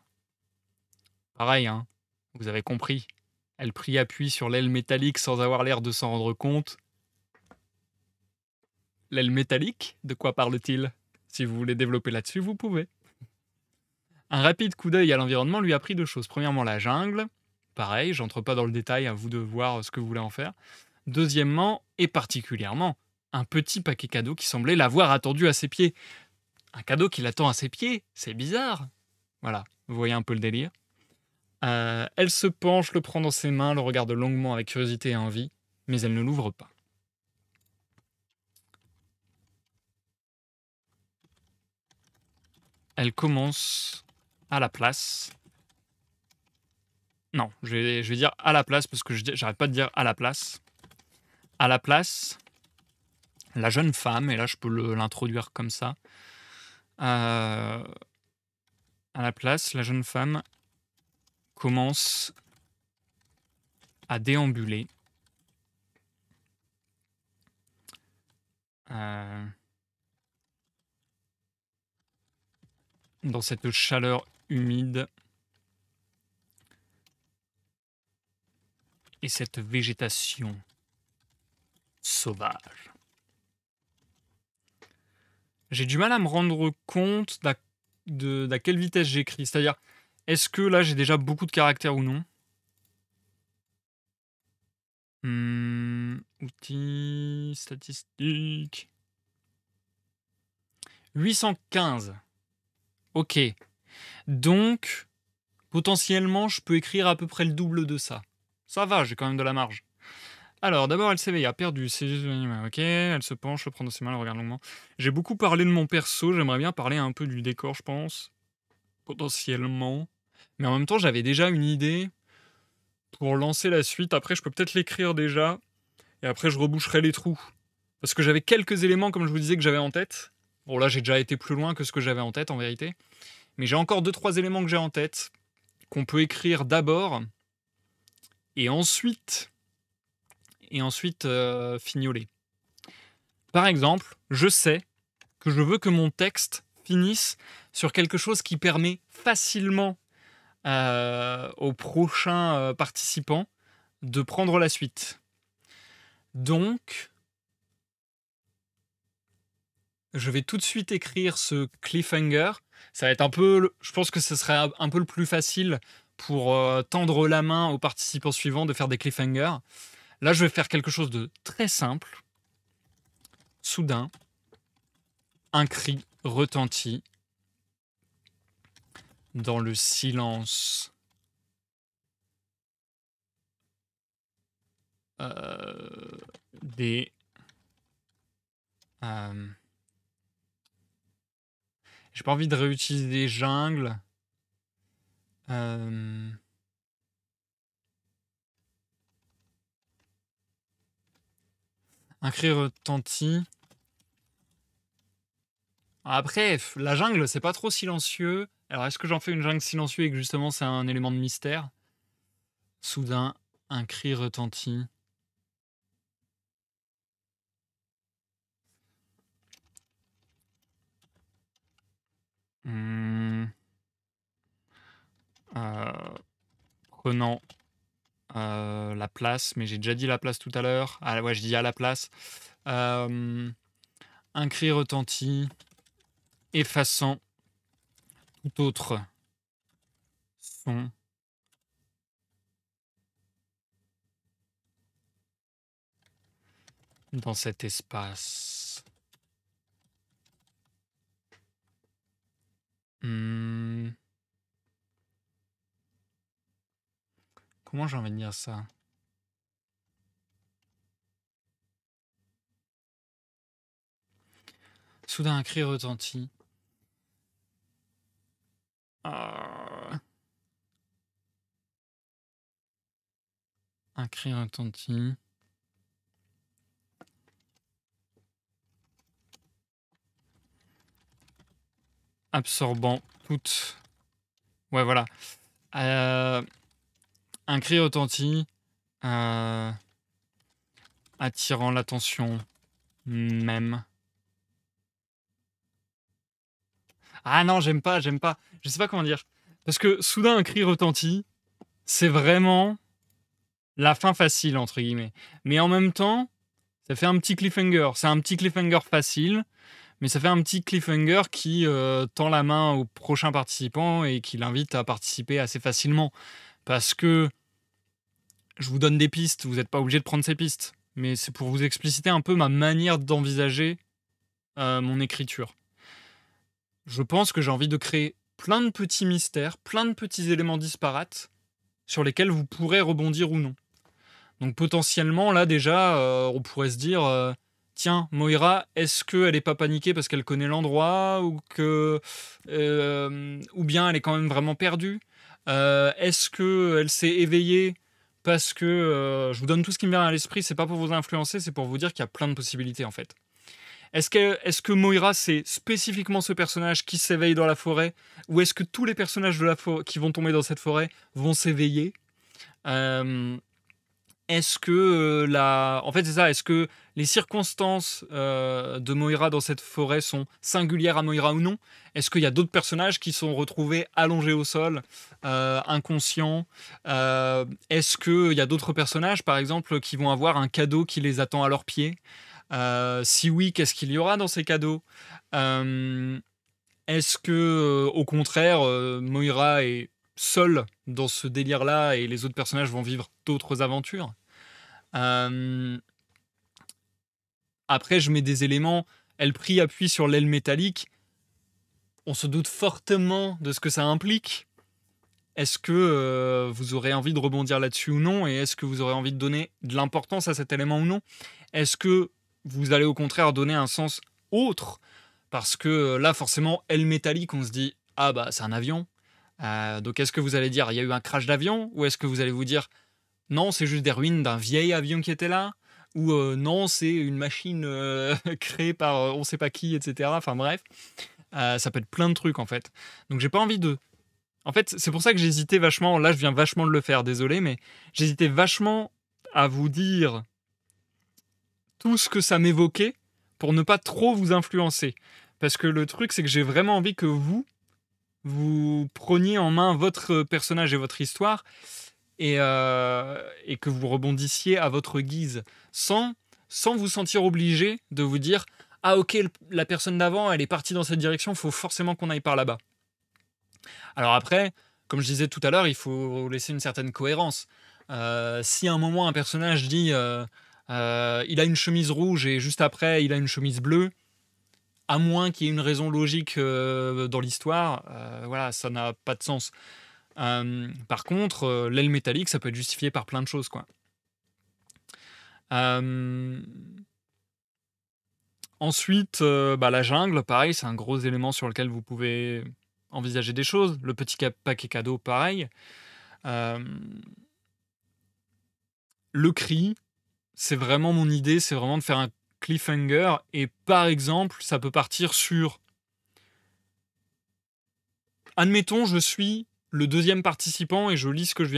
Pareil, hein, vous avez compris. Elle prit appui sur l'aile métallique sans avoir l'air de s'en rendre compte. L'aile métallique, de quoi parle-t-il? Si vous voulez développer là-dessus, vous pouvez. Un rapide coup d'œil à l'environnement lui apprit deux choses. Premièrement, la jungle. Pareil, j'entre pas dans le détail, à vous de voir ce que vous voulez en faire. Deuxièmement, et particulièrement, un petit paquet cadeau qui semblait l'avoir attendu à ses pieds. Un cadeau qui l'attend à ses pieds, c'est bizarre. Voilà, vous voyez un peu le délire. Elle se penche, le prend dans ses mains, le regarde longuement avec curiosité et envie, mais elle ne l'ouvre pas. Elle commence à la place. Non, je vais dire à la place parce que j'arrête pas de dire à la place. À la place, la jeune femme, et là je peux l'introduire comme ça. À la place, la jeune femme commence à déambuler. Dans cette chaleur humide et cette végétation sauvage. J'ai du mal à me rendre compte d'à quelle vitesse j'écris. C'est-à-dire, est-ce que là j'ai déjà beaucoup de caractères ou non? Outils, statistiques. 815. Ok. Donc, potentiellement, je peux écrire à peu près le double de ça. Ça va, j'ai quand même de la marge. Alors, d'abord, elle s'éveilla, perdue. Ok, elle se penche, le prend dans ses mains, le regarde longuement. J'ai beaucoup parlé de mon perso, j'aimerais bien parler un peu du décor, je pense. Potentiellement. Mais en même temps, j'avais déjà une idée pour lancer la suite. Après, je peux peut-être l'écrire déjà. Et après, je reboucherai les trous. Parce que j'avais quelques éléments, comme je vous disais, que j'avais en tête. Bon, là, j'ai déjà été plus loin que ce que j'avais en tête, en vérité. Mais j'ai encore 2-3 éléments que j'ai en tête, qu'on peut écrire d'abord, et ensuite fignoler. Par exemple, je sais que je veux que mon texte finisse sur quelque chose qui permet facilement aux prochains participants de prendre la suite. Donc, je vais tout de suite écrire ce cliffhanger. Ça va être un peu, je pense que ce serait un peu le plus facile pour tendre la main aux participants suivants de faire des cliffhangers. Là, je vais faire quelque chose de très simple. Soudain, Un cri retentit dans le silence des... J'ai pas envie de réutiliser jungle. Un cri retentit. Après, la jungle, c'est pas trop silencieux. Alors, est-ce que j'en fais une jungle silencieuse et que justement c'est un élément de mystère? Soudain, un cri retentit. Prenant la place, mais j'ai déjà dit la place tout à l'heure. Ah ouais, je dis à la place. Un cri retentit, effaçant tout autre son dans cet espace. Comment j'ai envie de dire ça? Soudain, un cri retentit. Un cri retentit. Absorbant toute... Ouais, voilà. Un cri retentit. Attirant l'attention même. Ah non, j'aime pas. Je sais pas comment dire. Parce que soudain, un cri retentit, c'est vraiment la fin facile, entre guillemets. Mais en même temps, ça fait un petit cliffhanger. C'est un petit cliffhanger facile, mais ça fait un petit cliffhanger qui tend la main au prochain participant et qui l'invite à participer assez facilement. Parce que je vous donne des pistes, vous n'êtes pas obligé de prendre ces pistes. Mais c'est pour vous expliciter un peu ma manière d'envisager mon écriture. Je pense que j'ai envie de créer plein de petits mystères, plein de petits éléments disparates sur lesquels vous pourrez rebondir ou non. Donc potentiellement, là déjà, on pourrait se dire... tiens, Moira, est-ce qu'elle n'est pas paniquée parce qu'elle connaît l'endroit ou bien elle est quand même vraiment perdue? Est-ce qu'elle s'est éveillée parce que... je vous donne tout ce qui me vient à l'esprit, c'est pas pour vous influencer, c'est pour vous dire qu'il y a plein de possibilités en fait. Est-ce que Moira, c'est spécifiquement ce personnage qui s'éveille dans la forêt, ou est-ce que tous les personnages de la qui vont tomber dans cette forêt vont s'éveiller? Est-ce que en fait c'est ça, est-ce que les circonstances de Moira dans cette forêt sont singulières à Moira ou non? Est-ce qu'il y a d'autres personnages qui sont retrouvés allongés au sol, inconscients? Est-ce qu'il y a d'autres personnages, par exemple, qui vont avoir un cadeau qui les attend à leurs pieds? Si oui, qu'est-ce qu'il y aura dans ces cadeaux? Est-ce que, au contraire, Moira est seule dans ce délire-là et les autres personnages vont vivre d'autres aventures? Après, je mets des éléments. Elle prie appui sur l'aile métallique. On se doute fortement de ce que ça implique. Est-ce que vous aurez envie de rebondir là-dessus ou non? Et est-ce que vous aurez envie de donner de l'importance à cet élément ou non? Est-ce que vous allez au contraire donner un sens autre? Parce que là, forcément, aile métallique, on se dit « Ah bah, c'est un avion ». Donc est-ce que vous allez dire « Il y a eu un crash d'avion » ou est-ce que vous allez vous dire « Non, c'est juste des ruines d'un vieil avion qui était là » ou non, c'est une machine créée par on sait pas qui, etc. Enfin bref, ça peut être plein de trucs en fait. Donc j'ai pas envie de... En fait, c'est pour ça que j'hésitais vachement, là je viens vachement de le faire, désolé, mais j'hésitais vachement à vous dire tout ce que ça m'évoquait pour ne pas trop vous influencer. Parce que le truc, c'est que j'ai vraiment envie que vous preniez en main votre personnage et votre histoire et que vous rebondissiez à votre guise, sans vous sentir obligé de vous dire « Ah ok, la personne d'avant, elle est partie dans cette direction, il faut forcément qu'on aille par là-bas. » Alors après, comme je disais tout à l'heure, il faut laisser une certaine cohérence. Si à un moment, un personnage dit il a une chemise rouge et juste après, il a une chemise bleue, à moins qu'il y ait une raison logique dans l'histoire, voilà, ça n'a pas de sens. Par contre, l'aile métallique, ça peut être justifié par plein de choses, quoi. Euh, Ensuite, bah, la jungle, pareil, c'est un gros élément sur lequel vous pouvez envisager des choses. Le petit paquet cadeau, pareil. Hem, le cri, c'est vraiment mon idée, c'est vraiment de faire un cliffhanger et par exemple, ça peut partir sur admettons, je suis le deuxième participant et je lis ce que je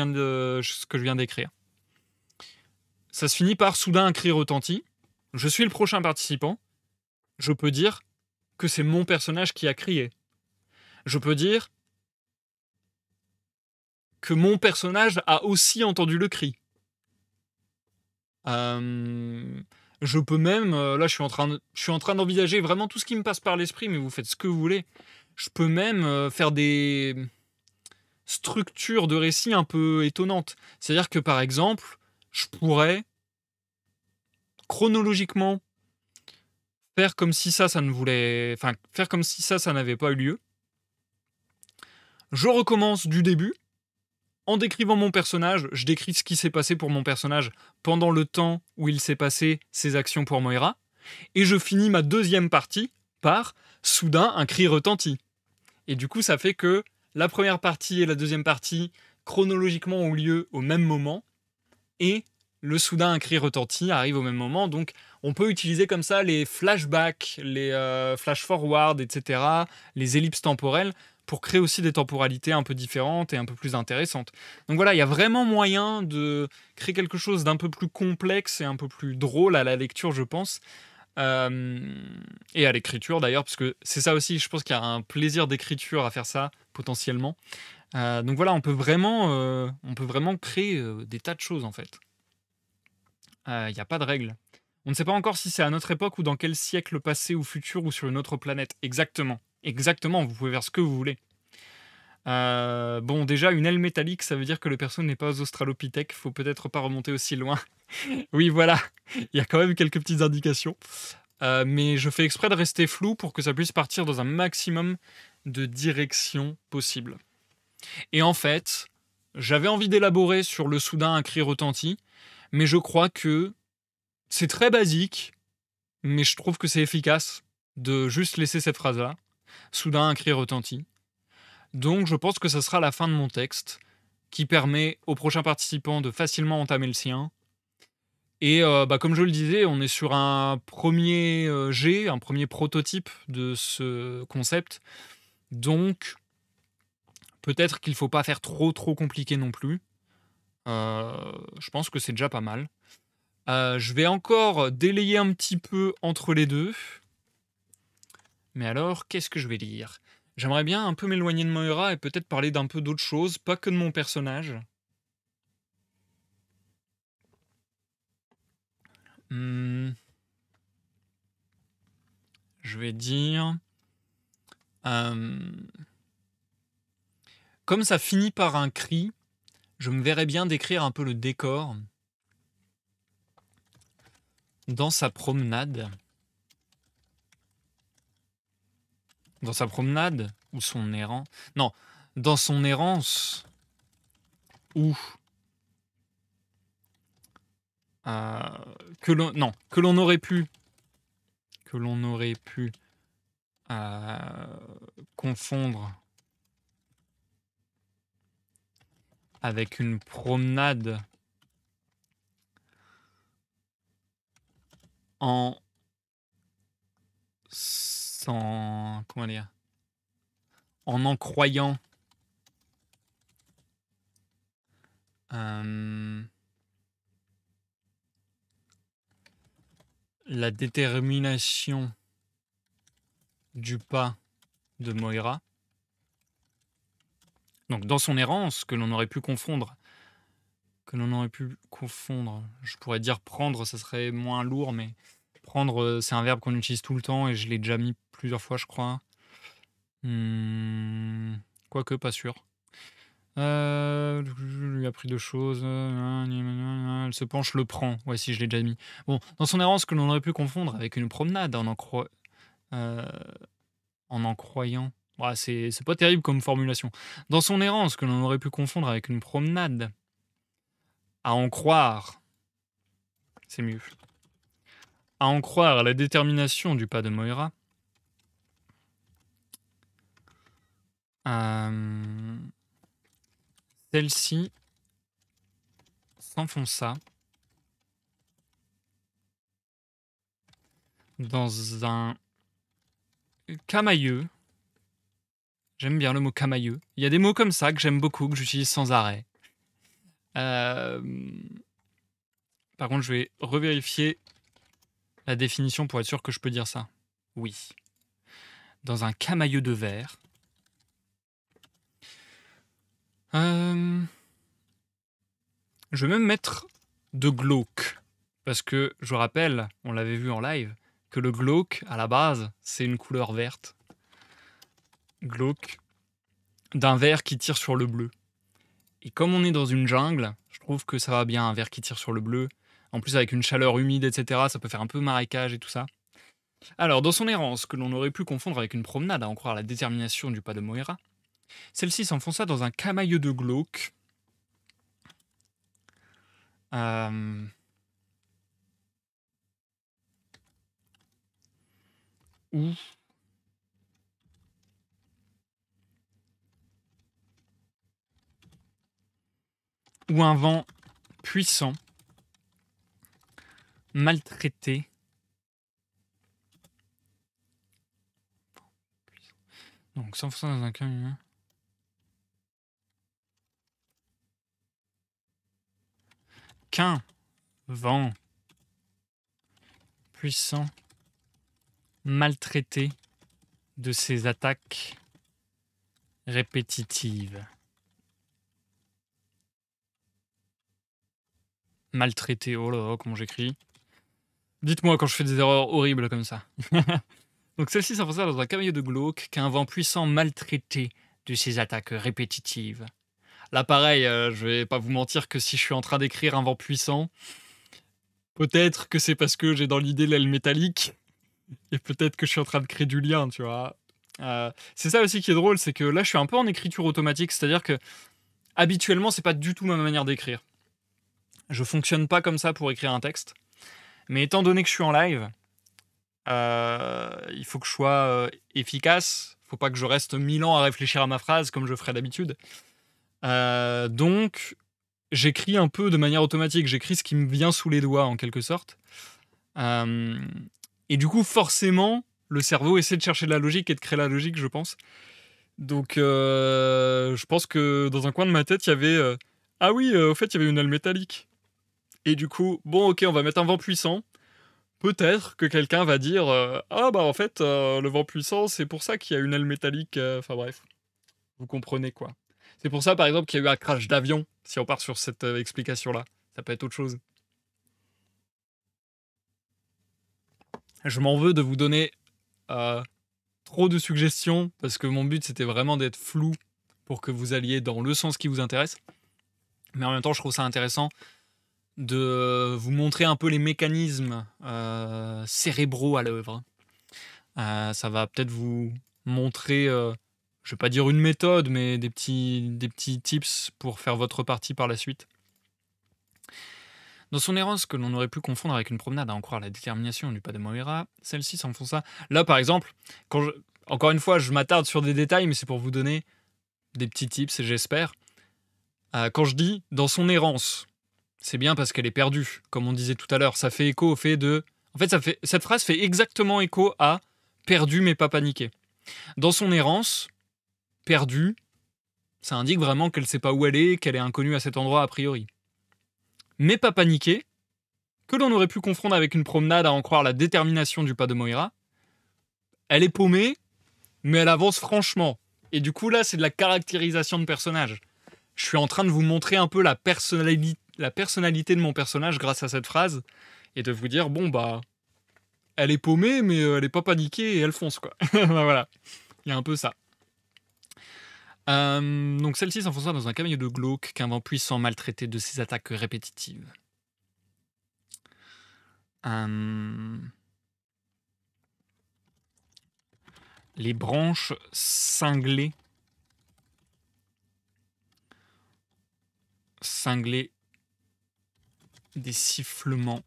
viens d'écrire. Ça se finit par soudain un cri retentit. Je suis le prochain participant. Je peux dire que c'est mon personnage qui a crié. Je peux dire que mon personnage a aussi entendu le cri. Je peux même, là, je suis en train d'envisager vraiment tout ce qui me passe par l'esprit, mais vous faites ce que vous voulez. Je peux même faire des structures de récit un peu étonnantes. C'est-à-dire que, par exemple, je pourrais chronologiquement faire comme si ça ne voulait, enfin, faire comme si ça n'avait pas eu lieu. Je recommence du début. En décrivant mon personnage, je décris ce qui s'est passé pour mon personnage pendant le temps où il s'est passé ses actions pour Moira. Et je finis ma deuxième partie par soudain un cri retentit. Et du coup, ça fait que la première partie et la deuxième partie, chronologiquement, ont lieu au même moment. Et le soudain un cri retentit arrive au même moment. Donc, on peut utiliser comme ça les flashbacks, les flash-forward, etc., les ellipses temporelles, pour créer aussi des temporalités un peu différentes et un peu plus intéressantes. Donc voilà, il y a vraiment moyen de créer quelque chose d'un peu plus complexe et un peu plus drôle à la lecture, je pense. Et à l'écriture d'ailleurs, parce que c'est ça aussi, je pense qu'il y a un plaisir d'écriture à faire ça, potentiellement. Donc voilà, on peut vraiment créer des tas de choses en fait. Il n'y a pas de règle. On ne sait pas encore si c'est à notre époque ou dans quel siècle passé ou futur ou sur une autre planète. Exactement. Exactement, vous pouvez faire ce que vous voulez. Bon, déjà, une aile métallique, ça veut dire que le perso n'est pas aux Australopithèques. Faut peut-être pas remonter aussi loin. Oui, voilà. Il y a quand même quelques petites indications. Mais je fais exprès de rester flou pour que ça puisse partir dans un maximum de directions possibles. Et en fait, j'avais envie d'élaborer sur le soudain un cri retentit, mais je crois que c'est très basique, mais je trouve que c'est efficace de juste laisser cette phrase-là. Soudain un cri retentit. Donc je pense que ça sera la fin de mon texte, qui permet aux prochains participants de facilement entamer le sien. Et bah, comme je le disais, on est sur un premier jet, un premier prototype de ce concept. Donc peut-être qu'il ne faut pas faire trop compliqué non plus. Je pense que c'est déjà pas mal. Je vais encore délayer un petit peu entre les deux. Mais alors, qu'est-ce que je vais lire? J'aimerais bien un peu m'éloigner de Moira et peut-être parler d'un peu d'autre chose, pas que de mon personnage. Hmm, je vais dire... comme ça finit par un cri, je me verrais bien décrire un peu le décor dans sa promenade. Dans sa promenade ou son errant. Non, dans son errance où que l'on aurait pu confondre avec une promenade en comment dire, en croyant la détermination du pas de Moira. Donc dans son errance, que l'on aurait pu confondre, je pourrais dire prendre, ça serait moins lourd, mais prendre, c'est un verbe qu'on utilise tout le temps et je l'ai déjà mis plusieurs fois, je crois. Quoique, pas sûr. Je lui ai appris deux choses. Elle se penche, le prend. Ouais, si, je l'ai déjà mis. Bon, dans son errance, que l'on aurait pu confondre avec une promenade euh, en croyant. Ouais, c'est pas terrible comme formulation. Dans son errance, que l'on aurait pu confondre avec une promenade. À en croire, c'est mieux. À en croire la détermination du pas de Moira. Celle-ci s'enfonça dans un camailleux. J'aime bien le mot camailleux. Il y a des mots comme ça que j'aime beaucoup, que j'utilise sans arrêt. Par contre, je vais revérifier la définition pour être sûr que je peux dire ça. Oui. Dans un camailleux de verre. Je vais même mettre de glauque. Parce que, je rappelle, on l'avait vu en live, que le glauque, à la base, c'est une couleur verte. Glauque. D'un vert qui tire sur le bleu. Et comme on est dans une jungle, je trouve que ça va bien, un vert qui tire sur le bleu. En plus, avec une chaleur humide, etc., ça peut faire un peu marécage et tout ça. Alors, dans son errance, que l'on aurait pu confondre avec une promenade, à en croire la détermination du pas de Moira, celle-ci s'enfonça dans un camailleux de glauque. Où un vent puissant, maltraité, donc s'enfonça dans un camion. Qu'un vent puissant, maltraité de ses attaques répétitives. Maltraité, oh là là, comment j'écris. Dites-moi quand je fais des erreurs horribles comme ça. Donc celle-ci s'enfonça dans un camailleux de glauque qu'un vent puissant maltraité de ses attaques répétitives. Là pareil, je vais pas vous mentir que si je suis en train d'écrire un vent puissant, peut-être que c'est parce que j'ai dans l'idée l'aile métallique, et peut-être que je suis en train de créer du lien, tu vois. C'est ça aussi qui est drôle, c'est que là je suis un peu en écriture automatique, c'est-à-dire que habituellement c'est pas du tout ma manière d'écrire. Je fonctionne pas comme ça pour écrire un texte, mais étant donné que je suis en live, il faut que je sois efficace, faut pas que je reste 1000 ans à réfléchir à ma phrase comme je ferais d'habitude. Donc j'écris un peu de manière automatique, j'écris ce qui me vient sous les doigts en quelque sorte. Et du coup, forcément, le cerveau essaie de chercher de la logique et de créer la logique, je pense. Donc, je pense que dans un coin de ma tête, il y avait ah oui, au fait, il y avait une aile métallique. Et du coup, bon, ok, on va mettre un vent puissant. Peut-être que quelqu'un va dire ah bah en fait, le vent puissant, c'est pour ça qu'il y a une aile métallique. Enfin bref, vous comprenez quoi. C'est pour ça, par exemple, qu'il y a eu un crash d'avion, si on part sur cette explication-là. Ça peut être autre chose. Je m'en veux de vous donner trop de suggestions, parce que mon but, c'était vraiment d'être flou pour que vous alliez dans le sens qui vous intéresse. Mais en même temps, je trouve ça intéressant de vous montrer un peu les mécanismes cérébraux à l'œuvre. Ça va peut-être vous montrer, je vais pas dire une méthode, mais des petits tips pour faire votre partie par la suite. Dans son errance, que l'on aurait pu confondre avec une promenade, à en croire la détermination du pas de Moira, celle-ci s'enfonça. Là, par exemple, encore une fois, je m'attarde sur des détails, mais c'est pour vous donner des petits tips, j'espère. Quand je dis dans son errance, c'est bien parce qu'elle est perdue, comme on disait tout à l'heure. Ça fait écho au fait de... En fait, cette phrase fait exactement écho à perdu mais pas paniqué. Dans son errance, perdue, ça indique vraiment qu'elle ne sait pas où elle est, qu'elle est inconnue à cet endroit a priori. Mais pas paniqué, que l'on aurait pu confondre avec une promenade à en croire la détermination du pas de Moira. Elle est paumée, mais elle avance franchement. Et du coup, là, c'est de la caractérisation de personnage. Je suis en train de vous montrer un peu la personnalité de mon personnage grâce à cette phrase, et de vous dire, bon, bah, elle est paumée, mais elle est pas paniquée, et elle fonce, quoi. Voilà, il y a un peu ça. Donc celle-ci s'enfonça dans un camailleux de glauque qu'un vent puissant maltraité de ses attaques répétitives. Les branches cinglées. Cinglées. Des sifflements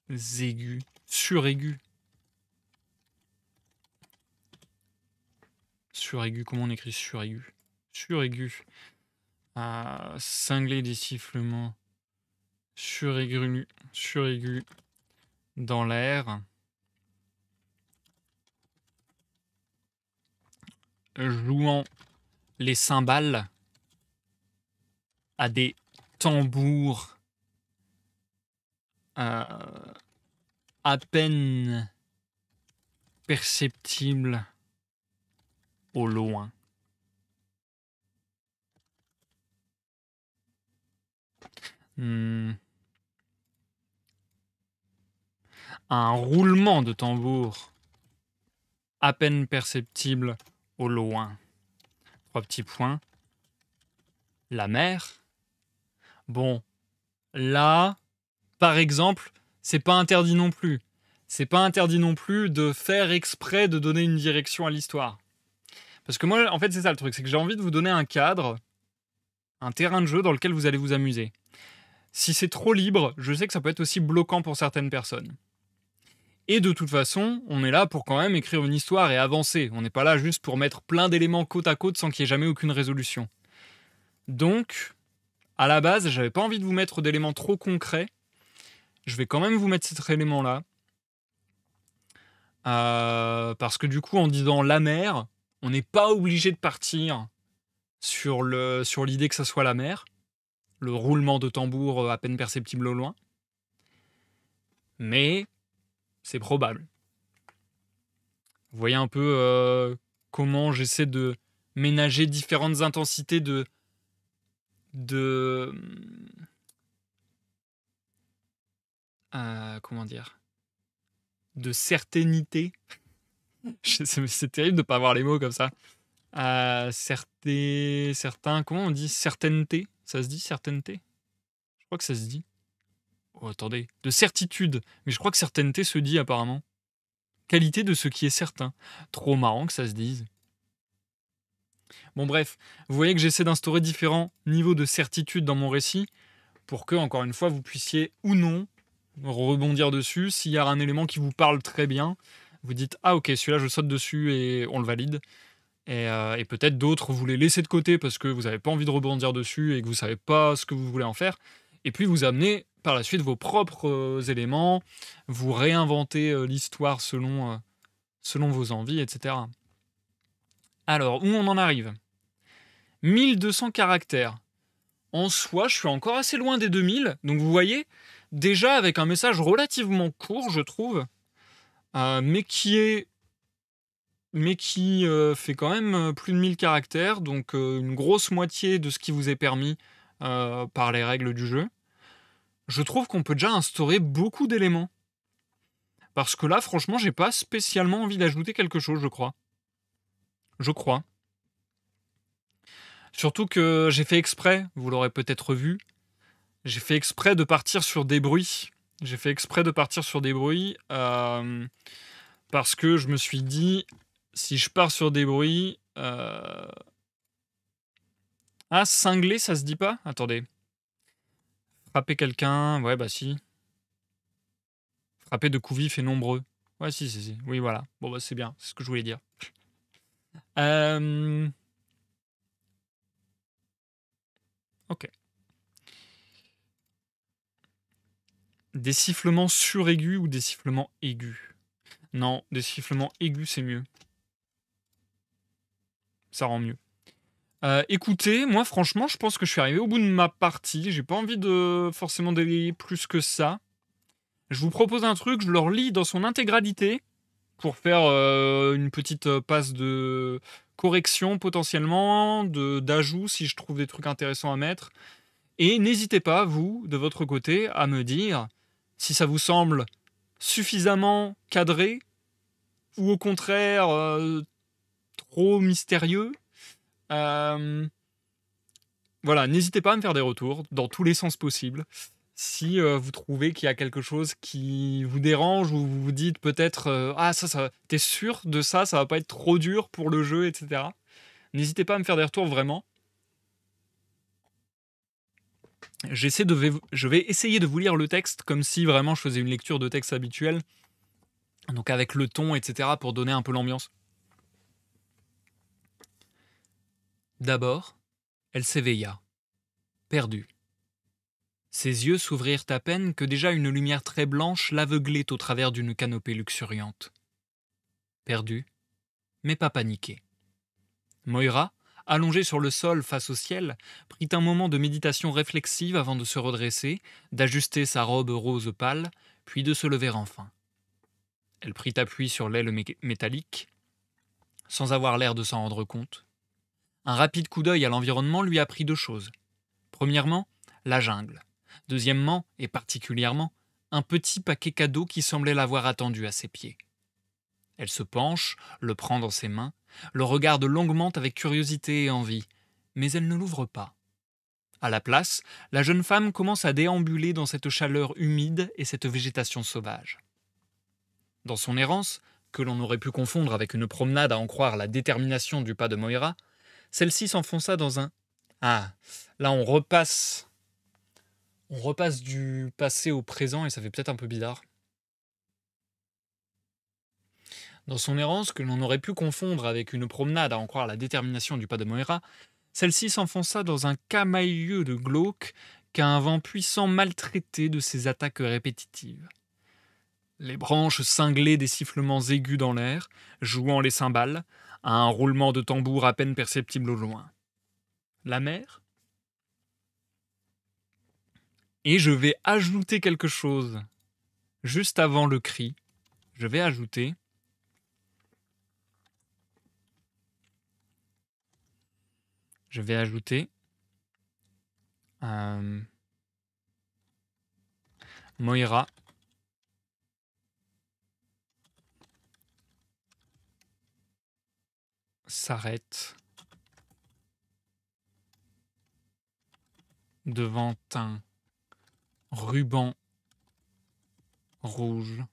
aigus. Suraigus. Suraigu, comment on écrit suraigu? Suraigu. Cinglé des sifflements. Suraigu. Suraigu. Dans l'air. Jouant les cymbales à des tambours à peine perceptibles au loin. Un roulement de tambour à peine perceptible au loin. 3 petits points. La mer. Bon, là, par exemple, c'est pas interdit non plus. C'est pas interdit non plus de faire exprès de donner une direction à l'histoire. Parce que moi, en fait, c'est ça le truc, c'est que j'ai envie de vous donner un cadre, un terrain de jeu dans lequel vous allez vous amuser. Si c'est trop libre, je sais que ça peut être aussi bloquant pour certaines personnes. Et de toute façon, on est là pour quand même écrire une histoire et avancer. On n'est pas là juste pour mettre plein d'éléments côte à côte sans qu'il y ait jamais aucune résolution. Donc, à la base, j'avais pas envie de vous mettre d'éléments trop concrets. Je vais quand même vous mettre cet élément-là. Parce que du coup, en disant la mer, on n'est pas obligé de partir sur l'idée que ça soit la mer. Le roulement de tambour à peine perceptible au loin. Mais c'est probable. Vous voyez un peu comment j'essaie de ménager différentes intensités de comment dire, de certainité. C'est terrible de pas avoir les mots comme ça. Certains, comment on dit, certaineté? Ça se dit certaineté? Je crois que ça se dit. Oh, attendez, de certitude. Mais je crois que certaineté se dit apparemment. Qualité de ce qui est certain. Trop marrant que ça se dise. Bon bref, vous voyez que j'essaie d'instaurer différents niveaux de certitude dans mon récit pour que, encore une fois, vous puissiez ou non rebondir dessus. S'il y a un élément qui vous parle très bien, vous dites « Ah ok, celui-là je saute dessus et on le valide ». Et peut-être d'autres, vous les laissez de côté parce que vous n'avez pas envie de rebondir dessus et que vous ne savez pas ce que vous voulez en faire. Et puis vous amenez par la suite vos propres éléments, vous réinventez l'histoire selon vos envies, etc. Alors, où on en arrive? 1200 caractères. En soi, je suis encore assez loin des 2000. Donc vous voyez, déjà avec un message relativement court, je trouve, mais qui fait quand même plus de 1000 caractères, donc une grosse moitié de ce qui vous est permis par les règles du jeu. Je trouve qu'on peut déjà instaurer beaucoup d'éléments. Parce que là, franchement, j'ai pas spécialement envie d'ajouter quelque chose, je crois. Surtout que j'ai fait exprès, vous l'aurez peut-être vu, j'ai fait exprès de partir sur des bruits. Parce que je me suis dit, si je pars sur des bruits... Ah, cingler, ça se dit pas? Attendez. Frapper quelqu'un, ouais, bah si. Frapper de coups vifs et nombreux. Ouais, si. Oui, voilà. Bon, bah c'est bien, c'est ce que je voulais dire. Ok. Des sifflements suraigus ou des sifflements aigus? Non, des sifflements aigus, c'est mieux. Ça rend mieux. Écoutez, moi franchement, je pense que je suis arrivé au bout de ma partie. J'ai pas envie de forcément délayer plus que ça. Je vous propose un truc, je le relis dans son intégralité pour faire une petite passe de correction potentiellement, d'ajout si je trouve des trucs intéressants à mettre. Et n'hésitez pas, vous, de votre côté, à me dire si ça vous semble suffisamment cadré ou au contraire trop mystérieux. Voilà, n'hésitez pas à me faire des retours dans tous les sens possibles. Si vous trouvez qu'il y a quelque chose qui vous dérange ou vous vous dites peut-être ah ça, t'es sûr de ça, ça va pas être trop dur pour le jeu, etc. N'hésitez pas à me faire des retours vraiment. Je vais essayer de vous lire le texte comme si vraiment je faisais une lecture de texte habituelle, donc avec le ton, etc. pour donner un peu l'ambiance. D'abord, elle s'éveilla, perdue. Ses yeux s'ouvrirent à peine que déjà une lumière très blanche l'aveuglait au travers d'une canopée luxuriante. Perdue, mais pas paniquée. Moira, allongée sur le sol face au ciel, prit un moment de méditation réflexive avant de se redresser, d'ajuster sa robe rose pâle, puis de se lever enfin. Elle prit appui sur l'aile métallique, sans avoir l'air de s'en rendre compte. Un rapide coup d'œil à l'environnement lui apprit deux choses. Premièrement, la jungle. Deuxièmement, et particulièrement, un petit paquet cadeau qui semblait l'avoir attendu à ses pieds. Elle se penche, le prend dans ses mains, le regarde longuement avec curiosité et envie, mais elle ne l'ouvre pas. À la place, la jeune femme commence à déambuler dans cette chaleur humide et cette végétation sauvage. Dans son errance, que l'on aurait pu confondre avec une promenade à en croire la détermination du pas de Moira, celle-ci s'enfonça dans un... Ah, là on repasse du passé au présent et ça fait peut-être un peu bizarre. Dans son errance, que l'on aurait pu confondre avec une promenade à en croire la détermination du pas de Moira, celle-ci s'enfonça dans un camailleux de glauque qu'un vent puissant maltraité de ses attaques répétitives. Les branches cinglaient des sifflements aigus dans l'air, jouant les cymbales, à un roulement de tambour à peine perceptible au loin. La mer ? Et je vais ajouter quelque chose. Juste avant le cri, je vais ajouter Moira s'arrête devant un ruban rouge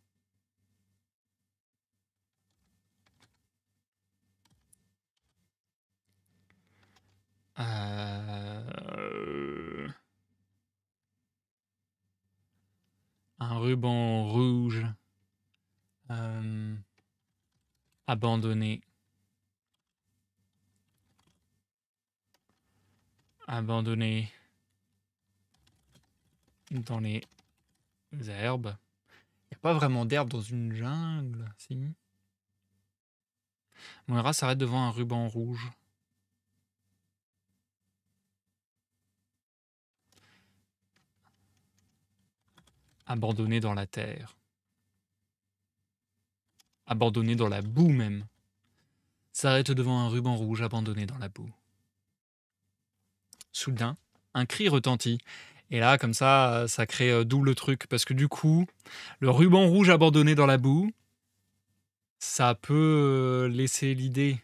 un ruban rouge abandonné dans les herbes. Il n'y a pas vraiment d'herbe dans une jungle, si. Moira s'arrête devant un ruban rouge. Abandonné dans la terre. Abandonné dans la boue même. S'arrête devant un ruban rouge abandonné dans la boue. Soudain, un cri retentit. Et là, comme ça crée double truc. Parce que du coup, le ruban rouge abandonné dans la boue, ça peut laisser l'idée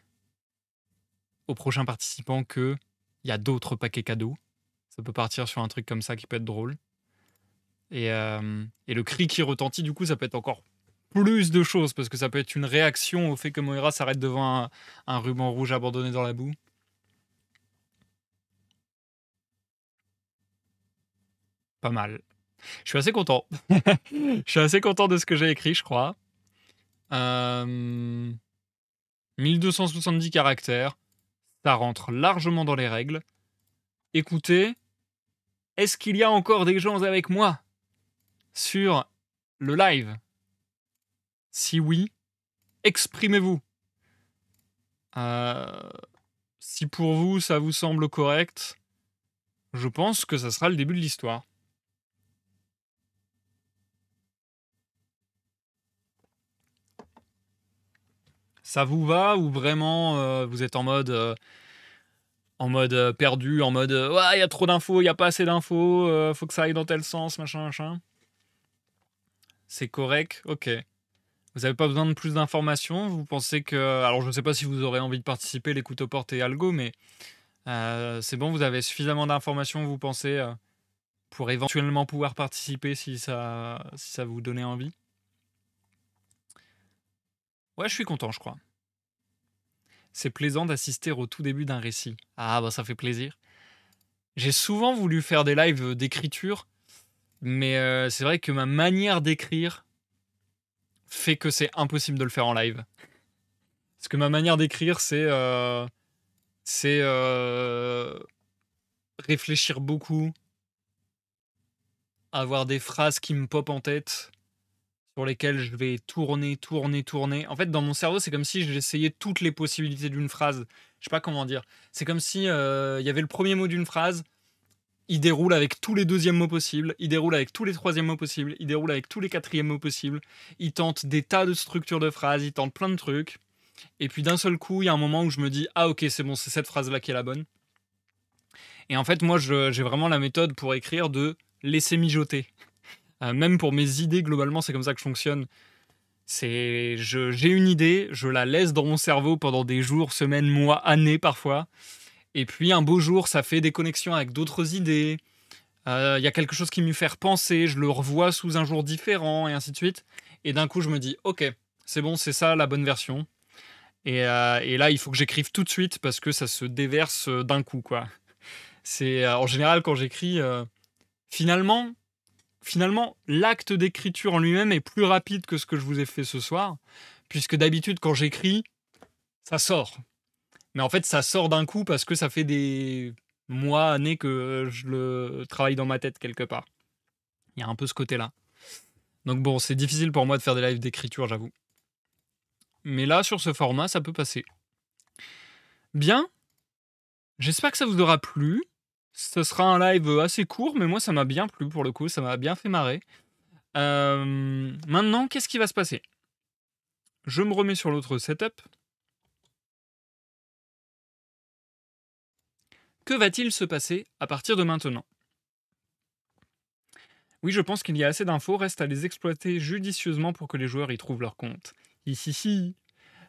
aux prochains participants qu'il y a d'autres paquets cadeaux. Ça peut partir sur un truc comme ça qui peut être drôle. Et le cri qui retentit, du coup, ça peut être encore plus de choses. Parce que ça peut être une réaction au fait que Moira s'arrête devant un ruban rouge abandonné dans la boue. Pas mal. Je suis assez content. Je suis assez content de ce que j'ai écrit, je crois. 1270 caractères. Ça rentre largement dans les règles. Écoutez, est-ce qu'il y a encore des gens avec moi sur le live? Si oui, exprimez-vous. Si pour vous, ça vous semble correct, je pense que ça sera le début de l'histoire. Ça vous va ou vraiment vous êtes en mode perdu, en mode ouais, il y a trop d'infos, il y a pas assez d'infos, faut que ça aille dans tel sens, machin. C'est correct, ok. Vous avez pas besoin de plus d'informations, vous pensez que... Alors je sais pas si vous aurez envie de participer, l'écoute aux portes et Algo, mais c'est bon, vous avez suffisamment d'informations, vous pensez pour éventuellement pouvoir participer si ça vous donnait envie. Ouais, je suis content, je crois. C'est plaisant d'assister au tout début d'un récit. Ah bah ça fait plaisir. J'ai souvent voulu faire des lives d'écriture, mais c'est vrai que ma manière d'écrire fait que c'est impossible de le faire en live. Parce que ma manière d'écrire, c'est réfléchir beaucoup, avoir des phrases qui me popent en tête, sur lesquelles je vais tourner, tourner, tourner. En fait, dans mon cerveau, c'est comme si j'essayais toutes les possibilités d'une phrase. Je sais pas comment dire. C'est comme si il y avait le premier mot d'une phrase, il déroule avec tous les deuxièmes mots possibles, il déroule avec tous les troisièmes mots possibles, il déroule avec tous les quatrièmes mots possibles, il tente des tas de structures de phrases, il tente plein de trucs. Et puis d'un seul coup, il y a un moment où je me dis ah ok c'est bon, c'est cette phrase-là qui est la bonne. Et en fait, moi, j'ai vraiment la méthode pour écrire de laisser mijoter. Même pour mes idées, globalement, c'est comme ça que je fonctionne. J'ai une idée, je la laisse dans mon cerveau pendant des jours, semaines, mois, années parfois. Et puis un beau jour, ça fait des connexions avec d'autres idées. Il y a quelque chose qui me fait repenser, je le revois sous un jour différent, et ainsi de suite. Et d'un coup, je me dis, ok, c'est bon, c'est ça la bonne version. Et là, il faut que j'écrive tout de suite parce que ça se déverse d'un coup, quoi. C'est en général quand j'écris, finalement, l'acte d'écriture en lui-même est plus rapide que ce que je vous ai fait ce soir, puisque d'habitude, quand j'écris, ça sort. Mais en fait, ça sort d'un coup parce que ça fait des mois, années que je le travaille dans ma tête quelque part. Il y a un peu ce côté-là. Donc bon, c'est difficile pour moi de faire des lives d'écriture, j'avoue. Mais là, sur ce format, ça peut passer. Bien. J'espère que ça vous aura plu. Ce sera un live assez court, mais moi, ça m'a bien plu pour le coup. Ça m'a bien fait marrer. Maintenant, qu'est-ce qui va se passer? Je me remets sur l'autre setup. Que va-t-il se passer à partir de maintenant? Oui, je pense qu'il y a assez d'infos, reste à les exploiter judicieusement pour que les joueurs y trouvent leur compte. Hihihi.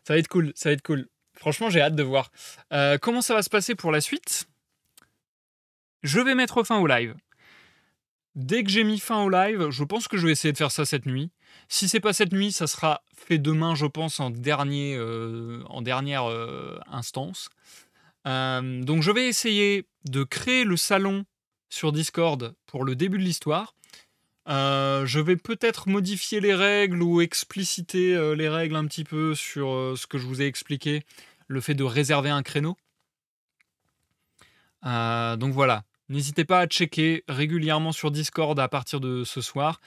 Ça va être cool, ça va être cool. Franchement, j'ai hâte de voir. Comment ça va se passer pour la suite? Je vais mettre fin au live. Dès que j'ai mis fin au live, je pense que je vais essayer de faire ça cette nuit. Si c'est pas cette nuit, ça sera fait demain, je pense, en dernière instance. Donc je vais essayer de créer le salon sur Discord pour le début de l'histoire. Je vais peut-être modifier les règles ou expliciter les règles un petit peu sur ce que je vous ai expliqué, le fait de réserver un créneau. Donc voilà, n'hésitez pas à checker régulièrement sur Discord à partir de ce soir.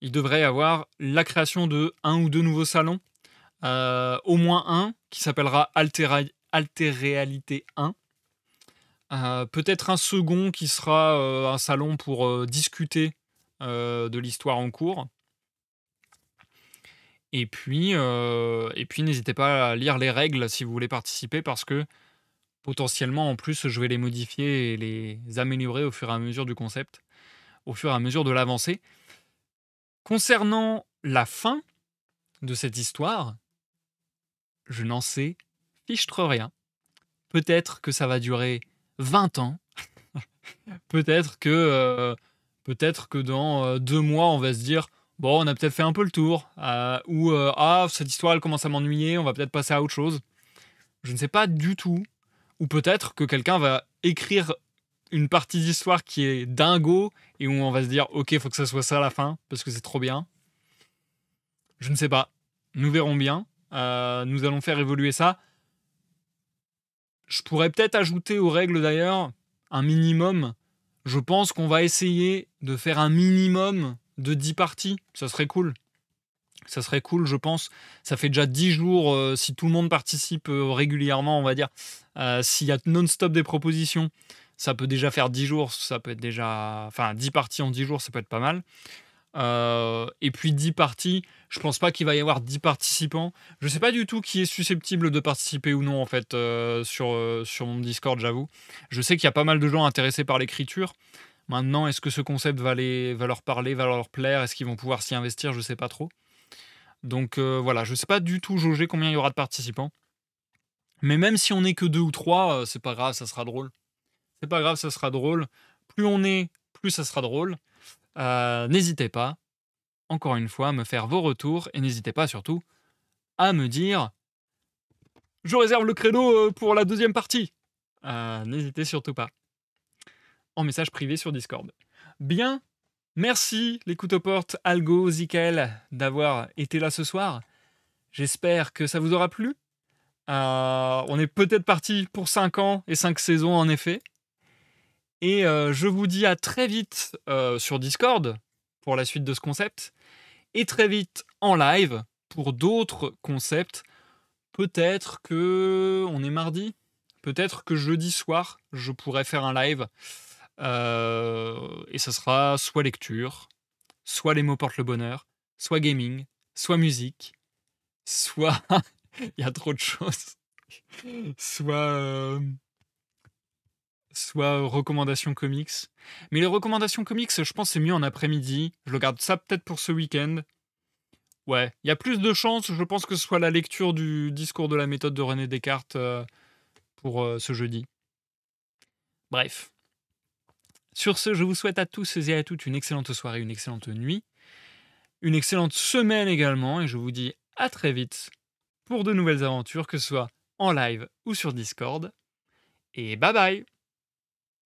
Il devrait y avoir la création de 1 ou 2 nouveaux salons. Au moins un qui s'appellera Alter-Réalité 1. Peut-être un second qui sera un salon pour discuter de l'histoire en cours. Et puis n'hésitez pas à lire les règles si vous voulez participer parce que potentiellement en plus je vais les modifier et les améliorer au fur et à mesure du concept, au fur et à mesure de l'avancée. Concernant la fin de cette histoire, je n'en sais fichtre rien. Peut-être que ça va durer 20 ans. Peut-être que dans 2 mois, on va se dire bon, on a peut-être fait un peu le tour. Ou cette histoire, elle commence à m'ennuyer, on va peut-être passer à autre chose. Je ne sais pas du tout. Ou peut-être que quelqu'un va écrire une partie d'histoire qui est dingo et où on va se dire ok, il faut que ça soit ça à la fin parce que c'est trop bien. Je ne sais pas. Nous verrons bien. Nous allons faire évoluer ça. Je pourrais peut-être ajouter aux règles d'ailleurs un minimum. Je pense qu'on va essayer de faire un minimum de 10 parties. Ça serait cool. Ça serait cool, je pense. Ça fait déjà 10 jours, si tout le monde participe régulièrement, on va dire. S'il y a non-stop des propositions, ça peut déjà faire 10 jours. Ça peut être déjà... Enfin, 10 parties en 10 jours, ça peut être pas mal. Et puis 10 parties, je pense pas qu'il va y avoir 10 participants. Je sais pas du tout qui est susceptible de participer ou non en fait sur mon Discord, j'avoue. Je sais qu'il y a pas mal de gens intéressés par l'écriture. Maintenant, est-ce que ce concept va leur parler, va leur plaire? Est-ce qu'ils vont pouvoir s'y investir? Je sais pas trop. Donc voilà, je sais pas du tout jauger combien il y aura de participants. Mais même si on n'est que 2 ou 3, c'est pas grave, ça sera drôle. C'est pas grave, ça sera drôle. Plus plus ça sera drôle. N'hésitez pas, encore une fois, à me faire vos retours et n'hésitez pas surtout à me dire: «Je réserve le créneau, pour la deuxième partie». N'hésitez surtout pas, en message privé sur Discord. Bien, merci les couteaux portes, Algo, Zikael, d'avoir été là ce soir. J'espère que ça vous aura plu. On est peut-être parti pour 5 ans et 5 saisons en effet. Et je vous dis à très vite sur Discord pour la suite de ce concept. Et très vite en live pour d'autres concepts. Peut-être que on est mardi. Peut-être que jeudi soir, je pourrais faire un live. Et ça sera soit lecture, soit les mots portent le bonheur, soit gaming, soit musique, soit... Il y a trop de choses. Soit... soit recommandations comics. Mais les recommandations comics, je pense que c'est mieux en après-midi. Je le garde ça peut-être pour ce week-end. Ouais, il y a plus de chances, je pense, que ce soit la lecture du discours de la méthode de René Descartes pour ce jeudi. Bref. Sur ce, je vous souhaite à tous et à toutes une excellente soirée, une excellente nuit, une excellente semaine également, et je vous dis à très vite pour de nouvelles aventures, que ce soit en live ou sur Discord. Et bye bye!